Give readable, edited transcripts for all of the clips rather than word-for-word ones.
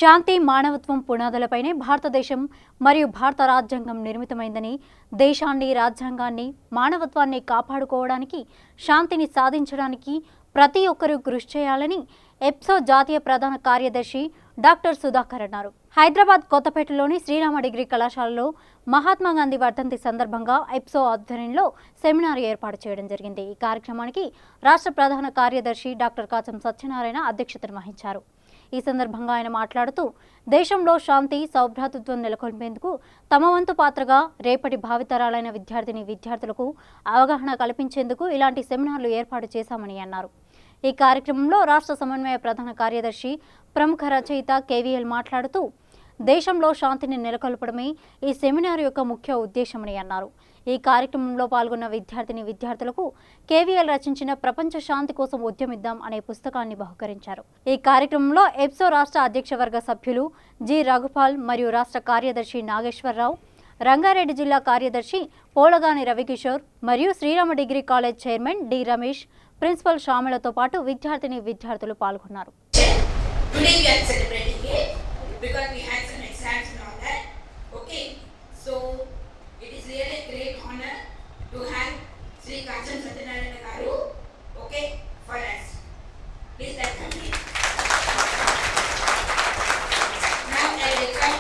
శాంతి మానవత్వం పునాదులపైనే భారతదేశం మరియు భారత రాజ్యాంగం నిర్మితమైందని, దేశాన్ని, రాజ్యాంగాన్ని, మానవత్వాన్ని కాపాడుకోవడానికి, శాంతిని సాధించడానికి ప్రతి ఒక్కరూ కృషి చేయాలని ఎప్సో జాతీయ ప్రధాన కార్యదర్శి డాక్టర్ సుధాకర్ అన్నారు. హైదరాబాద్ కొత్తపేటలోని శ్రీరామ డిగ్రీ కళాశాలలో మహాత్మా గాంధీ వర్ధంతి సందర్భంగా ఎప్సో ఆధ్వర్యంలో సెమినార్ ఏర్పాటు చేయడం జరిగింది. ఈ కార్యక్రమానికి రాష్ట్ర ప్రధాన కార్యదర్శి డాక్టర్ కాచం సత్యనారాయణ అధ్యక్షతన వహించారు. ఈ సందర్భంగా ఆయన మాట్లాడుతూ, దేశంలో శాంతి, సౌభ్రాతృత్వం నెలకొల్పేందుకు తమ వంతు పాత్రగా రేపటి భావితరాలైన విద్యార్థులకు అవగాహన కల్పించేందుకు ఇలాంటి సెమినార్లు ఏర్పాటు చేశామని అన్నారు. ఈ కార్యక్రమంలో రాష్ట్ర సమన్వయ ప్రధాన కార్యదర్శి, ప్రముఖ రచయిత కేవీఎల్ మాట్లాడుతూ, దేశంలో శాంతిని నెలకొల్పడమే ఈ సెమినార్ యొక్క ముఖ్య ఉద్దేశమని అన్నారు. ఈ కార్యక్రమంలో పాల్గొన్న విద్యార్థులకు కేవీఎల్ రచించిన ప్రపంచ శాంతి కోసం ఉద్యమిద్దాం అనే పుస్తకాన్ని బహుకరించారు. ఈ కార్యక్రమంలో ఎప్సో రాష్ట్ర అధ్యక్ష వర్గ సభ్యులు జి రఘుపాల్ మరియు రాష్ట్ర కార్యదర్శి నాగేశ్వరరావు, రంగారెడ్డి జిల్లా కార్యదర్శి పోలగాని రవికిషోర్ మరియు Srirama degree college chairman D Ramesh, principal షామిలతో పాటు విద్యార్థులు పాల్గొన్నారు. It is really a great honor to have Sri Kacham Satyanarayana Garu, for us. Please welcome him. Now I welcome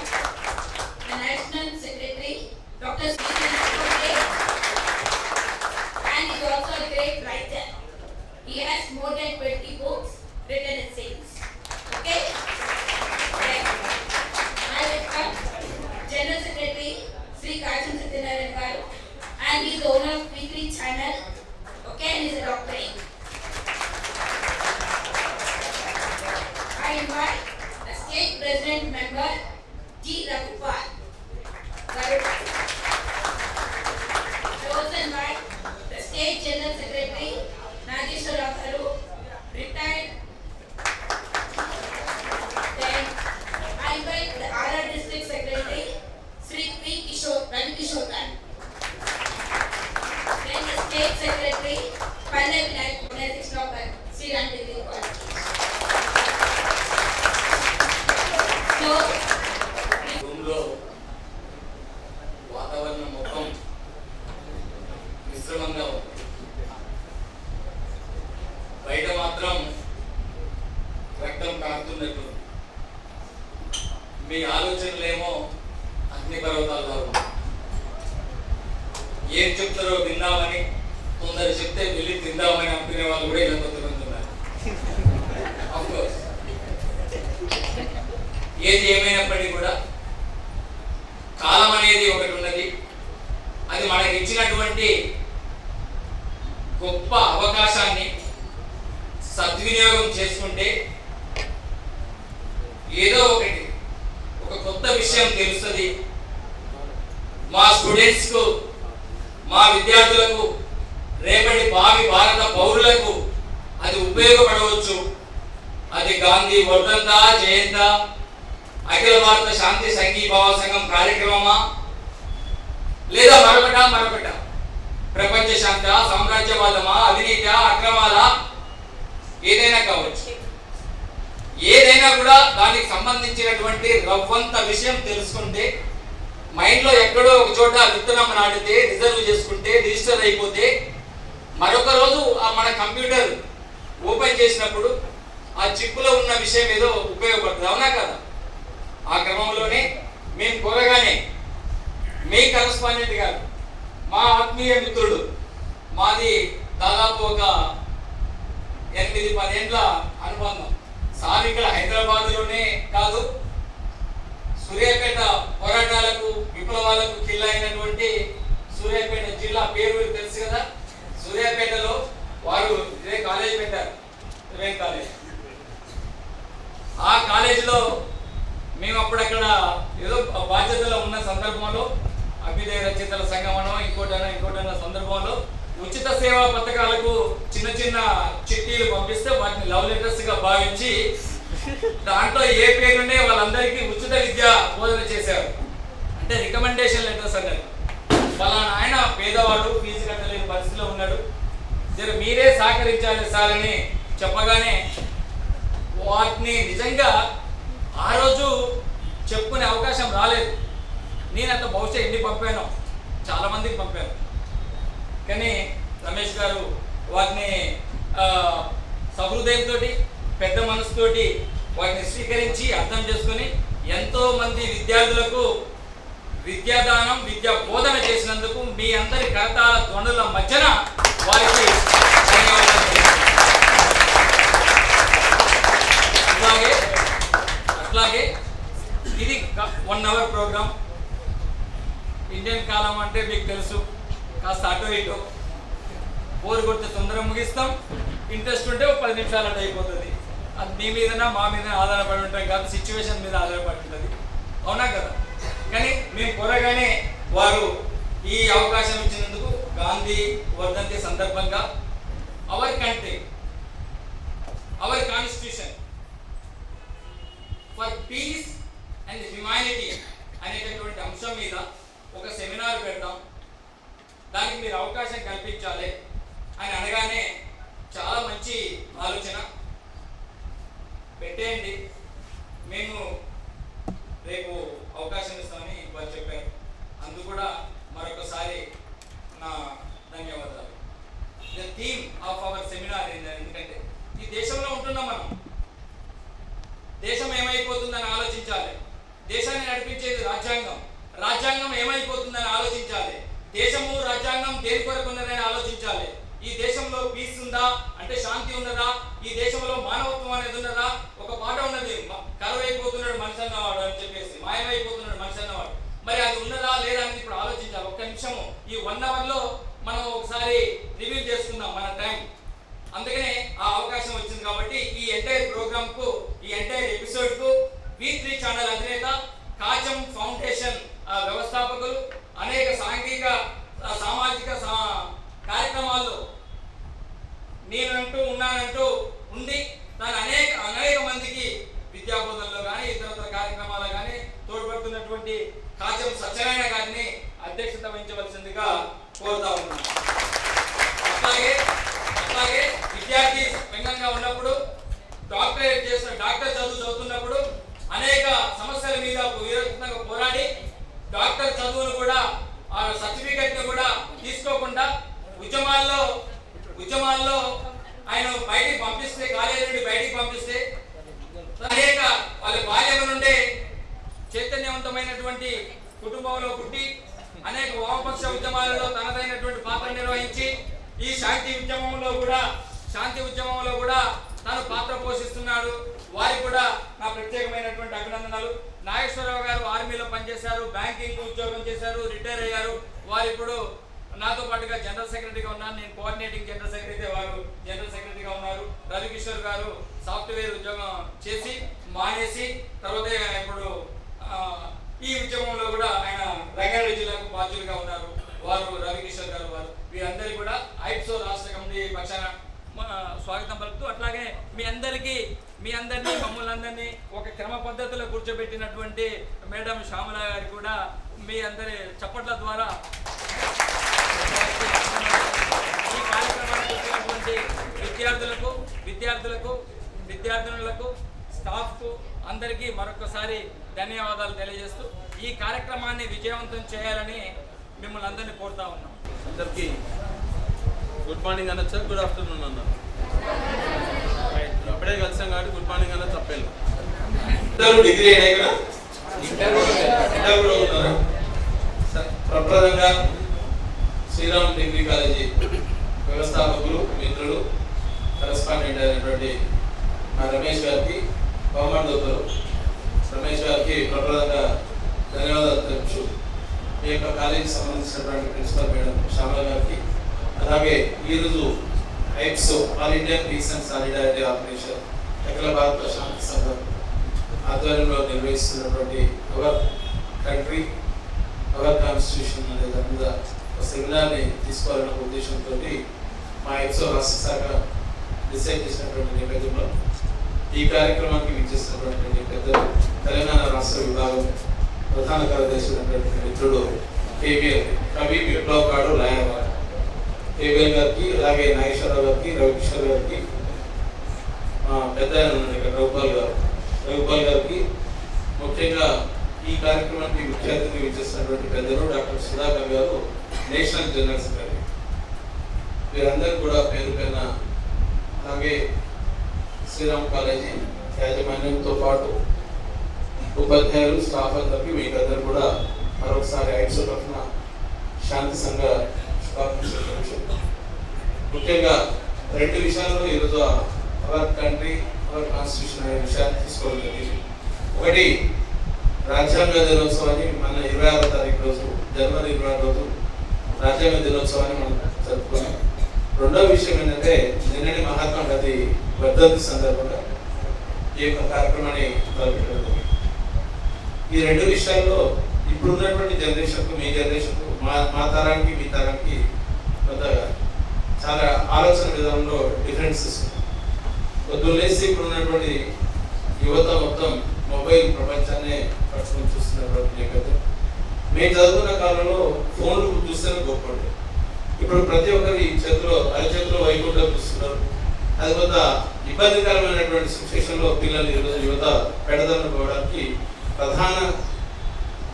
the National Secretary, Dr. Sri, and he is also a great writer. He has more than 20 books written in essays. I welcome General Secretary Sri Kacham Satyanarayana Garu, and he is the owner of Weekly Channel, and he is a doctorate. I invite the State President Member G. Ragupal Garu. I also invite the State General Secretary Nageswara Garu, retired. Then I invite the RR District Secretary Sri P. Ravi Kishore Garu. Then the State Secretary Pallavi Vinayak Organization of Sriram Degree College. So, వాతావరణం మొత్తం మిశ్రమంగా ఉంది. బయట మాత్రం రక్తం కారుతున్నట్టు, మీ ఆలోచనలేమో అగ్ని పర్వతాల్లో ఏం చెప్తారో విందామని, కొందరు చెప్తే వెళ్ళి తిందామని అనుకునే వాళ్ళు కూడా ఇలా కొంతమంది ఉన్నారు. అఫ్కోర్స్ ఏది ఏమైనప్పటికీ కూడా కాలం అనేది ఒకటి ఉన్నది. అది మనకి ఇచ్చినటువంటి గొప్ప అవకాశాన్ని సద్వినియోగం చేసుకుంటే ఏదో ఒక కొత్త విషయం తెలుస్తుంది. మా స్టూడెంట్స్కు, మా విద్యార్థులకు, రేపటి భావి భారత పౌరులకు అది ఉపయోగపడవచ్చు. అది గాంధీ వర్ధంత, జయంత, అఖిల భారత శాంతి సంఘీభావ సంఘం కార్యక్రమమా, లేదా మరొకట ప్రపంచ శాంత, సామ్రాజ్యవాదమా, అవినీతి, అక్రమాల, ఏదైనా కావచ్చు. ఏదైనా కూడా దానికి సంబంధించినటువంటి రవ్వంత విషయం తెలుసుకుంటే, మైండ్లో ఎక్కడో ఒక చోట విత్తనం నాటితే, రిజర్వ్ చేసుకుంటే, రిజిస్టర్ అయిపోతే, మరొక రోజు మన కంప్యూటర్ ఓపెన్ చేసినప్పుడు ఆ చిప్పులో ఉన్న విషయం ఏదో ఉపయోగపడుతుంది. అవునా కదా? ఆ క్రమంలోనే మేము కోరగానే మీ కరస్పాండెంట్ గారు, మా ఆత్మీయ మిత్రుడు, మాది దాదాపు ఒక 8-10 ఏళ్ళ అనుబంధం. సార్ ఇక్కడ హైదరాబాద్లోనే కాదు, సూర్యాపేట పోరాటాలకు, విప్లవాలకు కిల్లైనటువంటి సూర్యాపేట జిల్లా పేరు తెలుసు కదా. సూర్యాపేటలో వారు ఇదే కాలేజ్ పెట్టారు, కాలేజ్. ఆ కాలేజీలో మేము అప్పుడు అక్కడ ఏదో బాధ్యతలో ఉన్న సందర్భంలో అభ్యుదయ రచయితల సంఘమనో ఇంకోటనో సందర్భంలో ఉచిత సేవా పథకాలకు చిన్న చిట్టీలు పంపిస్తే వాటిని లవ్ లెటర్స్ గా భావించి దాంట్లో ఏ పేరుండే వాళ్ళందరికీ ఉచిత విద్య బోధన చేశారు. అంటే రికమెండేషన్ లెటర్స్ అన్నారు. ఫలానా ఆయన పేదవాడు, ఫీజు కట్టలేని పరిస్థితిలో ఉన్నాడు, మీరే సహకరించాలి సార్ అని చెప్పగానే వాటిని నిజంగా ఆ రోజు పంపాను, చాలామందికి పంపాను. కానీ రమేష్ గారు వాటిని సహృదయంతో, పెద్ద మనసుతోటి వాటిని స్వీకరించి అర్థం చేసుకొని ఎంతోమంది విద్యార్థులకు విద్యాదానం, విద్యా బోధన చేసినందుకు మీ అందరి కరతాళ ధ్వనుల మధ్యన వారికి ధన్యవాదాలు. అట్లాగే ఇది 1 hour ప్రోగ్రామ్. ఇండియన్ కాలం అంటే మీకు తెలుసు, కాస్త అటు ఇటు బోరు కొడితే తొందరగా ముగిస్తాం, ఇంట్రెస్ట్ ఉంటే 10 నిమిషాలు అటు అయిపోతుంది. అది మీ మీదనా మా మీద ఆధారపడి ఉంటాం కాదు, సిచ్యువేషన్ మీద ఆధారపడి ఉంటుంది. అవునా కదా? కానీ మేము కోరగానే వారు ఈ అవకాశం ఇచ్చినందుకు గాంధీ వర్ధంతి సందర్భంగా our country, our constitution for piece and humanity అనేటటువంటి అంశం మీద ఒక సెమినార్ పెడతాం, దానికి మీరు అవకాశం కల్పించాలి అని అనగానే చాలా మంచి ఆలోచన, పెట్టేయండి, మేము రేపు అవకాశం ఇస్తామని వారు చెప్పారు. అందుకు కూడా మరొకసారి నా ధన్యవాదాలు. The theme of our seminar ఎందుకంటే ఈ దేశంలో ఉంటున్నాం మనం, దేశం ఏమైపోతుందని ఆలోచించాలి. దేశాన్ని నడిపించేది రాజ్యాంగం, రాజ్యాంగం ఏమైపోతుందని ఆలోచించాలి. దేశము రాజ్యాంగం దేని కొరకు ఉన్నదని ఆలోచించాలి. ఈ దేశంలో పీస్ ఉందా అంటే శాంతి ఉన్నదా, ఈ దేశంలో మానవత్వం అనేది ఉన్నదా. ఒక పాట ఉన్నది, కరువైపోతున్నాడు మనిషి అన్నవాడు అని చెప్పేసి, మాయమైపోతున్నాడు మనిషి అన్నవాడు. మరి అది ఉన్నదా లేదా అని ఇప్పుడు ఆలోచించాలి. ఒక్క నిమిషము ఈ 1 hour లో మనం ఒకసారి రివ్యూ చేసుకుందాం మన టైం. అందుకనే ఆ అవకాశం వచ్చింది కాబట్టి ఈ ఎంటైర్ ప్రోగ్రామ్ కు, ఈ ఎంటైర్ ఎపిసోడ్ కు V3 ఛానల్ అధినేత, కాచం ఫౌండేషన్ వ్యవస్థాపకులు, అనేక సాంఘిక సామాజిక కార్యక్రమాల్లో నేనంటూ ఉన్నానంటూ ఉండి తను అనేక మందికి విద్యాబోధనలో కానీ ఇతర కార్యక్రమాల్లో కానీ తోడ్పడుతున్నటువంటి కాచం సత్యనారాయణ గారిని అధ్యక్షత వహించవలసిందిగా కోరుతా ఉన్నాను. అట్లాగే విద్యార్థి రంగంగా ఉన్నప్పుడు, డాక్టర్ చదువుతున్నప్పుడు అనేక సమస్యల మీద విరోధంగా పోరాడి డాక్టర్ చదువును కూడా ఆ సర్టిఫికెట్ ను కూడా తీసుకోకుండా ఉద్యమాల్లో ఆయన బయటికి పంపిస్తే, కాలేజీ నుండి బయటికి పంపిస్తే అనేక వాళ్ళ బాల్యం నుండే చైతన్యవంతమైనటువంటి కుటుంబంలో పుట్టి అనేక వామపక్ష ఉద్యమాలలో తనదైనటువంటి పాత్ర నిర్వహించి ఈ శాంతి ఉద్యమంలో కూడా తను పాత్ర పోషిస్తున్నాడు. వారికి కూడా నా ప్రత్యేకమైనటువంటి అభినందనలు. నాగేశ్వరరావు గారు ఆర్మీలో పనిచేశారు, బ్యాంకింగ్ ఉద్యోగం చేశారు, రిటైర్ అయ్యారు. వారు ఇప్పుడు నాతో పాటుగా జనరల్ సెక్రటరీగా ఉన్నారు, నేను కోఆర్డినేటింగ్ జనరల్ సెక్రటరీ, వారు జనరల్ సెక్రటరీగా ఉన్నారు. రవికిషోర్ గారు సాఫ్ట్వేర్ ఉద్యోగం చేసి మానేసి తర్వాత ఇప్పుడు ఈ ఉద్యమంలో కూడా ఆయన రంగారెడ్డి జిల్లాకు బాధ్యులుగా ఉన్నారు. వారు రవికిషోర్ గారు, వారు వీరందరికీ కూడా ఐప్సో రాష్ట్ర కమిటీ పక్షాన స్వాగతం పలుకుతూ, అట్లాగే మీ అందరినీ మమ్మల్ని అందరినీ ఒక క్రమ పద్ధతిలో కూర్చోబెట్టినటువంటి మేడం శ్యామల గారి కూడా మీ అందరి చప్పట్ల ద్వారా ఈ కార్యక్రమానికి వచ్చినటువంటి విద్యార్థులకు స్టాఫ్కు అందరికీ మరొకసారి ధన్యవాదాలు తెలియజేస్తూ ఈ కార్యక్రమాన్ని విజయవంతం చేయాలని మిమ్మల్ని అందరినీ కోరుతా ఉన్నాం. అందరికీ గుడ్ మార్నింగ్ అనొచ్చా, గుడ్ ఆఫ్టర్నూన్ అన్న, అప్పుడే కలిసాం కాబట్టి గుడ్ మార్నింగ్ అన్న తప్పేళ్ళు. డిగ్రీ అయినాయి కదా, ఇంటర్ కూడా ఉన్నారు. ప్రప్రదంగా శ్రీరామ్ డిగ్రీ కాలేజీ వ్యవస్థాపకులు, మిత్రులు, కరెస్పాండెంట్ అయినటువంటి మా రమేష్ గారికి, బహుమానదోతలు రమేష్ గారికి ప్రప్రదంగా ధన్యవాదాలు తెలుపు. మీ యొక్క కాలేజీకి సంబంధించినటువంటి ప్రిన్సిపల్ మేడం శ్యామల గారికి, అలాగే ఈరోజు AIPSO all India peace and solidarity organisation అఖిల భారత శాంతి సంఘం ఆధ్వర్యంలో నిర్వహిస్తున్నటువంటి అవర్ కంట్రీ అవర్ కాన్స్టిట్యూషన్ అనే దాని మీద ఒక సెమినార్ని తీసుకోవాలన్న ఉద్దేశంతో మా ఐప్సో రాష్ట్ర శాఖ డిసైడ్ చేసినటువంటి నేపథ్యంలో ఈ కార్యక్రమానికి విచ్చేసినటువంటి పెద్దలు తెలంగాణ రాష్ట్ర విభాగం ప్రధాన కార్యదర్శి అయినటువంటి మిత్రుడు కేబిఎల్ కవి విప్లవకాడు రాయర్ కేబిఎల్ గారికి, అలాగే నాగేశ్వరరావు గారికి, రవికిషోర్ గారికి, పెద్ద ఇక్కడ రఘుపాల్ గారికి, ముఖ్యంగా ఈ కార్యక్రమానికి ముఖ్య అతిథిగా ఇచ్చేసినటువంటి పెద్దలు డాక్టర్ సుధాకర్ గారు, నేషనల్ జనరల్ సెక్రటరీ. వీరందరూ కూడా పేరు పేరున, అలాగే శ్రీరామ్ కాలేజీ యాజమాన్యంతో పాటు ఉపాధ్యాయులు, స్టాఫ్ అందరికీ మీకు అందరూ కూడా మరొకసారి ఐట్స్ తరఫున శాంతి సంఘ శుభాకాంక్షలు. ముఖ్యంగా 2 విషయాల్లో ఈరోజు అవర్ కంట్రీ అవర్ కాన్స్టిట్యూషన్ అనే విషయాన్ని తీసుకోవడం జరిగింది. ఒకటి, రాజ్యాంగ దినోత్సవాన్ని మన 26వ తారీఖు రోజు, జనవరి 26 రోజు రాజ్యాంగ దినోత్సవాన్ని మనం జరుపుకున్నాం. రెండవ విషయం ఏంటంటే, నిన్నటి మహాత్మా గాంధీ వర్ధంతి సందర్భంగా ఈ యొక్క కార్యక్రమాన్ని తలపెట్టడం జరిగింది. ఈ 2 విషయాల్లో ఇప్పుడు ఉన్నటువంటి జనరేషన్కు, మీ జనరేషన్కు, మా తరానికి మీ తరానికి కొంత చాలా ఆలోచన విధానంలో డిఫరెన్సెస్ ఉన్నాయి. పొద్దున్నేసి ఇప్పుడు ఉన్నటువంటి యువత మొత్తం మొబైల్ ప్రపంచాన్ని పట్టుకొని చూస్తున్నటువంటి నేపథ్యం. మేము చదువుకున్న కాలంలో ఫోన్లు చూస్తేనే గొప్పండి. ఇప్పుడు ప్రతి ఒక్కరి చేతిలో, అరచేతిలో వైకుంఠం చూస్తున్నారు. అది కొంత ఇబ్బందికరమైనటువంటి సిచ్యువేషన్లో పిల్లలు ఈరోజు యువత పెడదన్న పోవడానికి ప్రధాన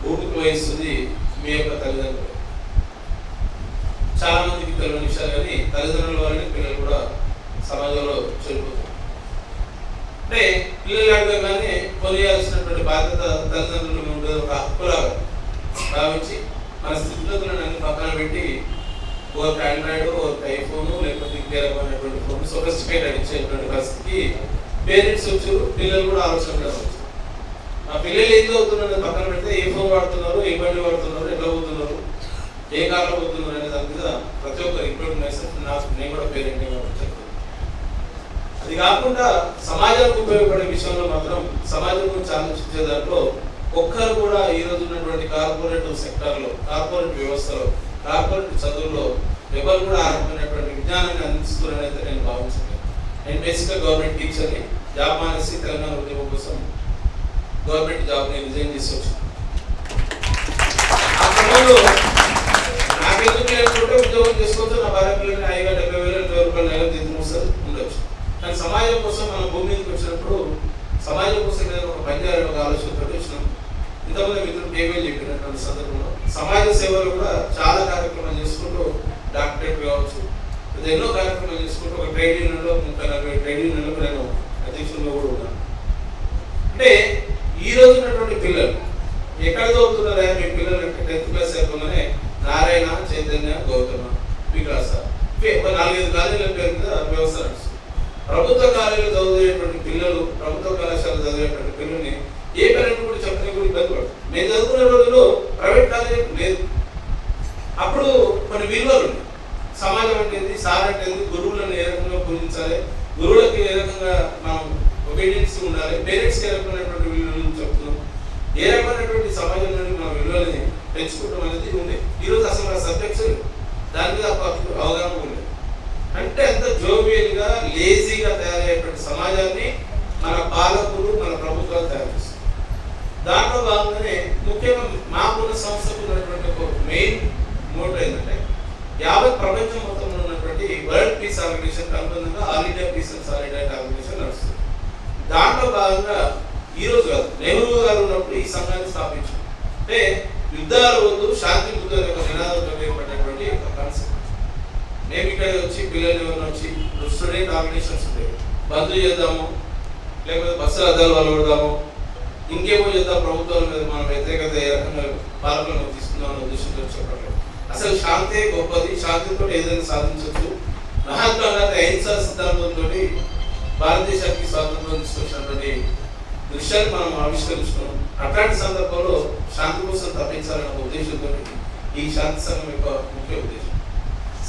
భూమిక వహిస్తుంది మీ యొక్క తల్లిదండ్రులు. చాలా మందికి తెలియని విషయాలు, కానీ తల్లిదండ్రుల వల్లనే పిల్లలు కూడా సమాజంలో చెడిపోతారు. అంటే పిల్లలు అడగగానే కొనియాల్సినటువంటి బాధ్యత తల్లిదండ్రులు ఉండేది ఒక హక్కులాగా భావించి మన స్థితిగతులను అన్ని పక్కన పెట్టి ఒక ఆండ్రాయిడ్, ఒక ఐఫోను, లేకపోతే ఇంకే రకమైనటువంటి ఫోన్ సొఫిస్టికేటెడ్ ఇచ్చేటువంటి పరిస్థితికి పేరెంట్స్ వచ్చారు. పిల్లలు కూడా ఆలోచన వచ్చారు. ఆ పిల్లలు ఏం చదువుతున్నారు పక్కన పెడితే ఏ ఫోన్ వాడుతున్నారు, ఏ బండి వాడుతున్నారు, ఎట్లా పోతున్నారు, ఏ కార్లో పోతున్నారు అనే దాని మీద ప్రతి ఒక్కరు ఇంక్లూడింగ్ మైసెల్ఫ్, నేను కూడా పేరెంట్ చెప్తాను. అది కాకుండా సమాజానికి ఉపయోగపడే విషయంలో మాత్రం సమాజం గురించి ఆలోచించే దాంట్లో ఒక్కరు కూడా ఈ రోజు ఉన్నటువంటి కార్పొరేట్ సెక్టార్లో, కార్పొరేట్ వ్యవస్థలో, కార్పొరేట్ చదువుల్లో ఎవరు కూడా ఆ రకమైనటువంటి విజ్ఞానాన్ని అందిస్తున్నారని అయితే నేను భావించలేదు. నేను బేసిక్గా గవర్నమెంట్ టీచర్ని, జాబ్ మానేసి తెలంగాణ ఉద్యోగం కోసం గవర్నమెంట్ జాబ్ని రిజైన్ చేసి వచ్చాను. ఆ సమయంలో నాకెందుకు లేకుంటే ఉద్యోగం చేసుకోవచ్చు, నా భార్య పిల్లల్ని 5,70,000 రూపాయలు నెలకు తీసుకొస్తారు ఉండొచ్చు. కానీ సమాజం కోసం మనం భూమి మీదకి వచ్చినప్పుడు సమాజం కోసం ఏదైనా ఒక పని చేయాలని ఒక ఆలోచనతో వచ్చినాం. ఇంతమంది మిత్రులు కేవీలు చెప్పినటువంటి సందర్భంలో సమాజ సేవలు కూడా చాలా కార్యక్రమాలు చేసుకుంటూ, డాక్టరేట్ కావచ్చు, ఎన్నో కార్యక్రమాలు చేసుకుంటూ ఒక ట్రేడ్ యూనియన్లో 30-40 ట్రేడ్ యూనియన్లకు నేను అధ్యక్షులుగా కూడా ఉన్నాను. అంటే ఈ రోజు ఉన్నటువంటి పిల్లలు ఎక్కడ చదువుతున్నారా మీ పిల్లలు అంటే 10th క్లాస్ అయిపోగానే నారాయణ, చైతన్య, గౌతమ, వికాస, 4-5 కాలేజీల పేరు మీద వ్యవస్థ నడుస్తుంది. ప్రభుత్వ కాలేజీలు చదివేటువంటి పిల్లలు, ప్రభుత్వ కళాశాల చదివేటువంటి పిల్లల్ని ఏ పేరెంట్ కూడా చెప్పడానికి కూడా ఇబ్బంది పడుతుంది. మేము చదువుకునే రోజుల్లో ప్రైవేట్ కాలేజీ లేదు. అప్పుడు కొన్ని విలువలు, సమాజం అంటే సార్ అంటే గురువులను ఏ రకంగా పూజించాలి, గురువులకి ఏ రకంగా మనం ఒబీడియన్స్ ఉండాలి, పేరెంట్స్కి ఏ రకమైనటువంటి విలువలను చెప్తున్నాం, ఏ రకమైనటువంటి సమాజం నుండి మన విలువలని పెంచుకుంటాం అనేది ఉంది. ఈరోజు అసలు ఆ సబ్జెక్ట్స్ దాని మీద అవగాహన ఉండేది. అంటే అంత జోవియల్గా, లేజీగా తయారయ్యేటువంటి సమాజాన్ని మన పాలకులు, మన ప్రభుత్వాలు తయారు చేస్తారు. దాంట్లో భాగంగానే ముఖ్యంగా మాకున్న సంస్థకు ఉన్నటువంటి ఒక మెయిన్ మోటో ఏంటంటే, యావత్ ప్రపంచం మొత్తంలో ఉన్నటువంటి వరల్డ్ పీస్ ఆర్గనైజేషన్ అనుబంధంగా all India peace and solidarity organisation నడుస్తుంది. దాంట్లో భాగంగా ఈరోజు కాదు, నెహ్రూ గారు ఉన్నప్పుడు ఈ సంఘాన్ని స్థాపించారు. అంటే యుద్ధాలు వద్దు, శాంతి బుద్ధి అనే ఒక నినాదంతో ఏర్పడినటువంటి ఒక కాన్సెప్ట్. మేము ఇక్కడ వచ్చి పిల్లలు ఎవరిని వచ్చి స్టూడెంట్ ఆర్గనైజేషన్స్ ఉంటాయి, బంద్ చేద్దాము, లేకపోతే బస్సులు అద్దాలు వలవడదాము, ఇంకేమో చేద్దాం, ప్రభుత్వాల మీద మనం వ్యతిరేకత ఏ రకంగా పాలకులను తీసుకుందామనే ఉద్దేశంతో చెప్పట్లేదు. అసలు శాంతే గొప్పది, శాంతితో ఏదైనా సాధించవచ్చు. మహాత్మా గాంధీ అహింసా సిద్ధాంతంతో భారతదేశానికి స్వాతంత్రం తీసుకొచ్చినటువంటి దృశ్యాన్ని మనం ఆవిష్కరించుకున్నాం. అట్లాంటి సందర్భంలో శాంతి కోసం తప్పించాలన్న ఉద్దేశంతో ఈ శాంతి సంఘం యొక్క ముఖ్య ఉద్దేశం.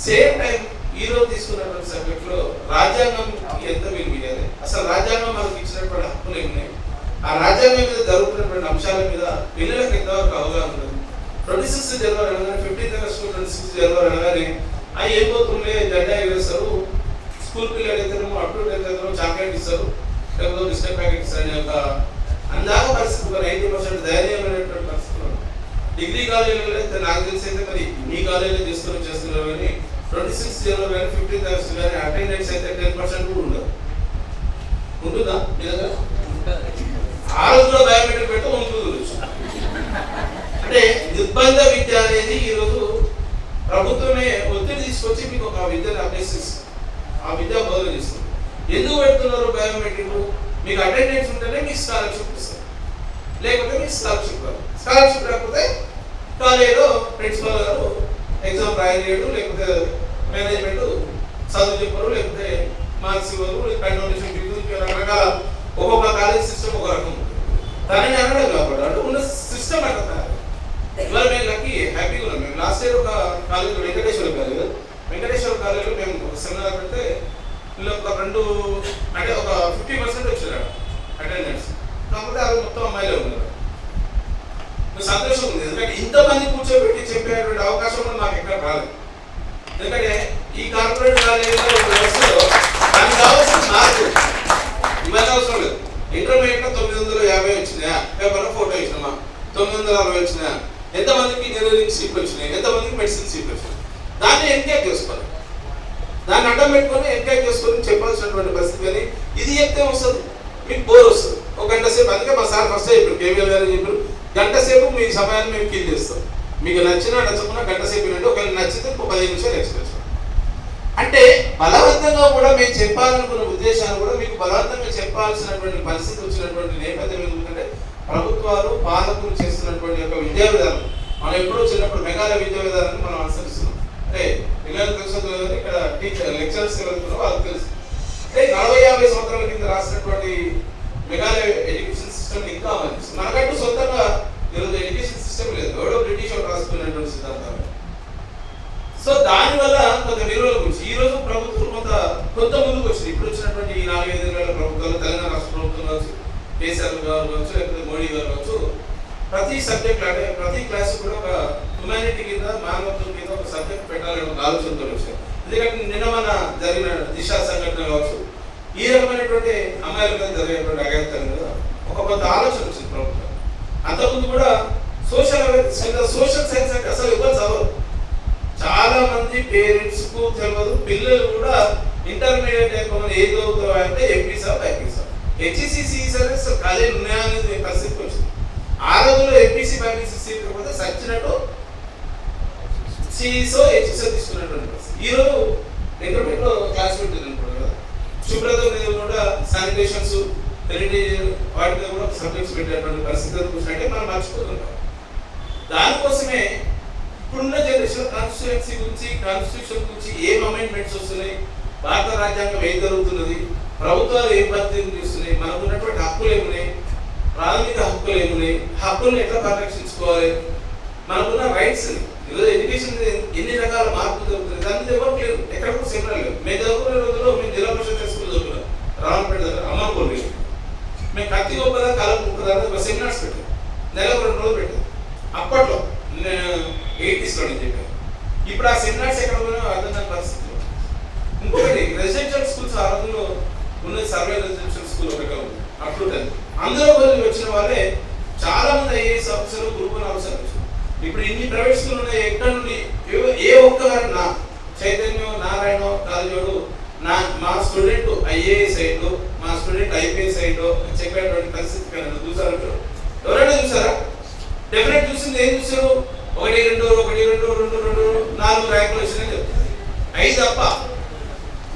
సేమ్ టైం ఈరోజు తీసుకున్నటువంటి సబ్జెక్ట్లో రాజ్యాంగం ఎంత విలువ ఇవ్వాలి, అసలు రాజ్యాంగం మనకు ఇచ్చినటువంటి హక్కులు ఏమున్నాయి, ఆ రాజ్యాంగం మీద జరుగుతున్నటువంటి అంశాల మీద పిల్లలకు ఎంతవరకు అవగాహన ఉంది. 26 జనవరి అనగానే, 15th ఆగస్టు 26 జనవరి అనగానే ఏం పోతుండే జెండా ఎగరేస్తారు, స్కూల్ పిల్లలు అయితే అప్ టు 10th చాక్లెట్ ఇస్తారు, లేకపోతే బిస్కెట్ ప్యాకెట్ ఇస్తారు అనే ఒక అందాక పరిస్థితి, 90% ధైర్యమైనటువంటి పరిస్థితులు. డిగ్రీ కాలేజీలో అయితే నాకు తెలిసి అయితే మరి మీ కాలేజీలో చేస్తున్నారు, కానీ 26 జనవరి కానీ 15th ఆగస్టు కానీ అటెండెన్స్ అయితే 10% కూడా ఉండదు. ఉంటుందా? ఆ రోజు కూడా బయోమెట్రిక్ పెట్టి ఉంటుంది. మీకు అటెండెన్స్ ఉంటేనే మీకు స్కాలర్షిప్ ఇస్తారు, లేకపోతే మీకు స్కాలర్షిప్ రాదు. స్కాలర్షిప్ రాకపోతే కాలేజీలో ప్రిన్సిపల్ గారు ఎగ్జామ్ రాయలేడు, లేకపోతే మేనేజ్మెంట్ చదువు చెప్పరు, లేకపోతే మార్క్స్ ఇవ్వరు, కండోనేషన్ రకరకాల ఒక్కొక్క కాలేజ్ సిస్టమ్ ఒక రకం ఉంటుంది. దానిని అనడం కాబట్టి అంటే ఉన్న సిస్టమ్ అట్లా. ఇవాళ మేము లక్కీ హ్యాపీగా ఉన్నాం. మేము లాస్ట్ ఇయర్ ఒక కాలేజ్ వెంకటేశ్వర కాలేజీలో మేము ఒక సెమినార్ పెడితే వీళ్ళు ఒక 50% వచ్చారు అటెండెన్స్. కాకపోతే అది మొత్తం అమ్మాయిలే ఉన్నారు. సంతోషం ఉంది, ఎందుకంటే ఇంతమంది కూర్చోబెట్టి చెప్పేటువంటి అవకాశం కూడా మాకు ఎక్కడ రాలేదు. ఎందుకంటే ఈ కార్పొరేట్ కాలేజీలో వ్యవస్థలో దానికి కావాల్సిన మార్పు ఇవన్నీ అవసరం లేదు. ఇంటర్మీడియట్ లో 950 వచ్చినాయా, పేపర్లో ఫోటో ఇచ్చినామా, 960 వచ్చినాయా, ఎంతమందికి ఇంజనీరింగ్ సీట్లు వచ్చినాయి, ఎంతమందికి మెడిసిన్ సీట్లు వచ్చినాయి, దాన్ని ఎంకరేజ్ చేసుకోవాలి. దాన్ని అడ్డం పెట్టుకొని ఎంకరేజ్ చేసుకొని చెప్పాల్సినటువంటి పరిస్థితి. కానీ ఇది చెప్తే వస్తుంది, మీకు బోర్ వస్తుంది. ఒక గంట సేపు, అందుకే మా సార్ ఫస్ట్ చెప్పారు, కేవీఎల్ గారు చెప్పారు, గంట సేపు మీ సమయాన్ని మేము కిల్ చేస్తాం. మీకు నచ్చినా నచ్చకుండా గంట సేపు వినండి, ఒకవేళ నచ్చితే 15 నిమిషాలు ఎక్స్ప్రెస్. అంటే బలవంతంగా కూడా మేము చెప్పాలనుకున్న ఉద్దేశాన్ని కూడా మీకు బలవంతంగా చెప్పాల్సినటువంటి పరిస్థితి వచ్చినటువంటి నేపథ్యం ఎందుకంటే ప్రభుత్వాలు పాలకులు చేస్తున్నటువంటి యొక్క విద్యా విధానం. మనం ఎప్పుడూ చిన్నప్పుడు మెగాలయ విద్యా విధానాన్ని మనం అనుసరిస్తున్నాం. అంటే పిల్లలు తెలుసు, ఇక్కడ టీచర్ లెక్చరర్స్ వెళ్తున్నారో వాళ్ళకి తెలుసు. అంటే 40-50 సంవత్సరాల కింద రాసినటువంటి మెగాలయ ఎడ్యుకేషన్ సిస్టమ్ ఇంకా అమలు మనకంటూ సొంతంగా ఈరోజు ఎడ్యుకేషన్ సిస్టమ్ లేదు, ఎవడో బ్రిటిష్ వాళ్ళు రాసుకున్నటువంటి సిద్ధాంతాలు. సో దానివల్ల కొంత విలువల గురించి ఈ రోజు ప్రభుత్వం కొంత ముందుకు వచ్చింది. ఇప్పుడు వచ్చినటువంటి ఈ 4-5 ఏళ్ల ప్రభుత్వాలు, తెలంగాణ రాష్ట్ర ప్రభుత్వం కావచ్చు, కేసీఆర్ గారు కావచ్చు, లేకపోతే మోడీ గారు కావచ్చు, ప్రతి సబ్జెక్ట్ అంటే ప్రతి క్లాస్ కూడా ఒక హ్యుమానిటీ కింద, మానవత్వం కింద ఒక సబ్జెక్ట్ పెట్టాలని ఒక ఆలోచనతో వచ్చారు. ఎందుకంటే నిన్న మన జరిగిన దిశ సంఘటన కావచ్చు, ఈ రకమైనటువంటి అమ్మాయిల మీద జరిగినటువంటి అఘాయిత్యాల మీద ఒక కొంత ఆలోచన వచ్చింది ప్రభుత్వం. అంతకుముందు కూడా సోషల్ సైన్స్ అంటే అసలు ఇవ్వాలి చదవరు. చాలా మంది పేరెంట్స్ కు తెలియదు, పిల్లలు కూడా ఇంటర్మీడియట్ అయిపోయి ఏది అవుతావు అంటే ఎంపీసా బైపీసా హెచ్ఈసీ సర్వీస్ కాలేజీలు ఉన్నాయా అనేది పరిస్థితికి వచ్చింది. ఆ రోజుల్లో ఎంపీసీ బైపీసీ సీట్ కాకపోతే సచ్చినట్టు సిఈసో హెచ్ఈసో తీసుకున్నటువంటి పరిస్థితి. ఈరోజు ఇంటర్మీడియట్ లో క్లాస్ పెట్టింది అనుకోండి కదా, శుభ్రత మీద కూడా శానిటేషన్స్, హెరిటేజ్ వాటి మీద కూడా సబ్జెక్ట్స్ పెట్టేటువంటి పరిస్థితి అంటే మనం మర్చిపోతుంటాం. దానికోసమే ఇప్పుడున్న జనరేషన్ కాన్స్టిట్యూన్సీ గురించి, కాన్స్టిట్యూషన్ గురించి ఏం అమెండ్మెంట్స్ వస్తున్నాయి, భారత రాజ్యాంగం ఏం జరుగుతున్నది, ప్రభుత్వాలు ఏం పద్ధతి చేస్తున్నాయి, మనకు ఉన్నటువంటి హక్కులు ఏమున్నాయి, ప్రాథమిక హక్కులు ఏమున్నాయి, హక్కులను ఎట్లా పరిరక్షించుకోవాలి, మనకున్న రైట్స్. ఈరోజు ఎడ్యుకేషన్ ఎన్ని రకాల మార్పులు జరుగుతున్నాయి, దాని మీద ఎవరు లేదు, ఎక్కడ కూడా సెమినార్ లేదు. మేము చదువుకునే రోజుల్లో మేము జిల్లా పరిషత్ స్కూల్ చదువుకున్నాం, రావణపేట దగ్గర అమ్మకోళ్ళు. మేము కత్తి గొప్పదా కలం ముక్కదా ఒక సెమినార్స్ పెట్టాం, నెలకు 2 రోజులు పెట్టాం. అప్పట్లో 80s లో చెప్పాను. ఇప్పుడు ఆ సెమినార్స్ ఎక్కడ పోయినా అర్థం కాని పరిస్థితిలో. ఇంకొకటి రెసిడెన్షియల్ స్కూల్స్ ఆ రోజుల్లో ఉన్న సర్వే రెసిడెన్షియల్ స్కూల్ ఒకటే ఉంది అప్పుడు. అందులో వచ్చిన వాళ్ళే చాలా మంది ఐఏఎస్ ఆఫీసర్లు, గ్రూప్ 1 ఆఫీసర్లు వచ్చారు. ఇప్పుడు ఇన్ని ప్రైవేట్ స్కూల్ ఉన్నాయి, ఎక్కడ నుండి ఏ ఒక్కగారు నా చైతన్యం, నారాయణ, కాలేజోడు, మా స్టూడెంట్ ఐఏఎస్ అయ్యిండు, మా స్టూడెంట్ ఐపీఎస్ అయ్యిండు చెప్పేటువంటి పరిస్థితి చూసారు. ఎవరైనా చూసారా? డెఫినెట్ చూసింది ఏం చూసారు? 1, 2, 4 ర్యాంకులు వచ్చినాయని చెప్తారు. 5 తప్ప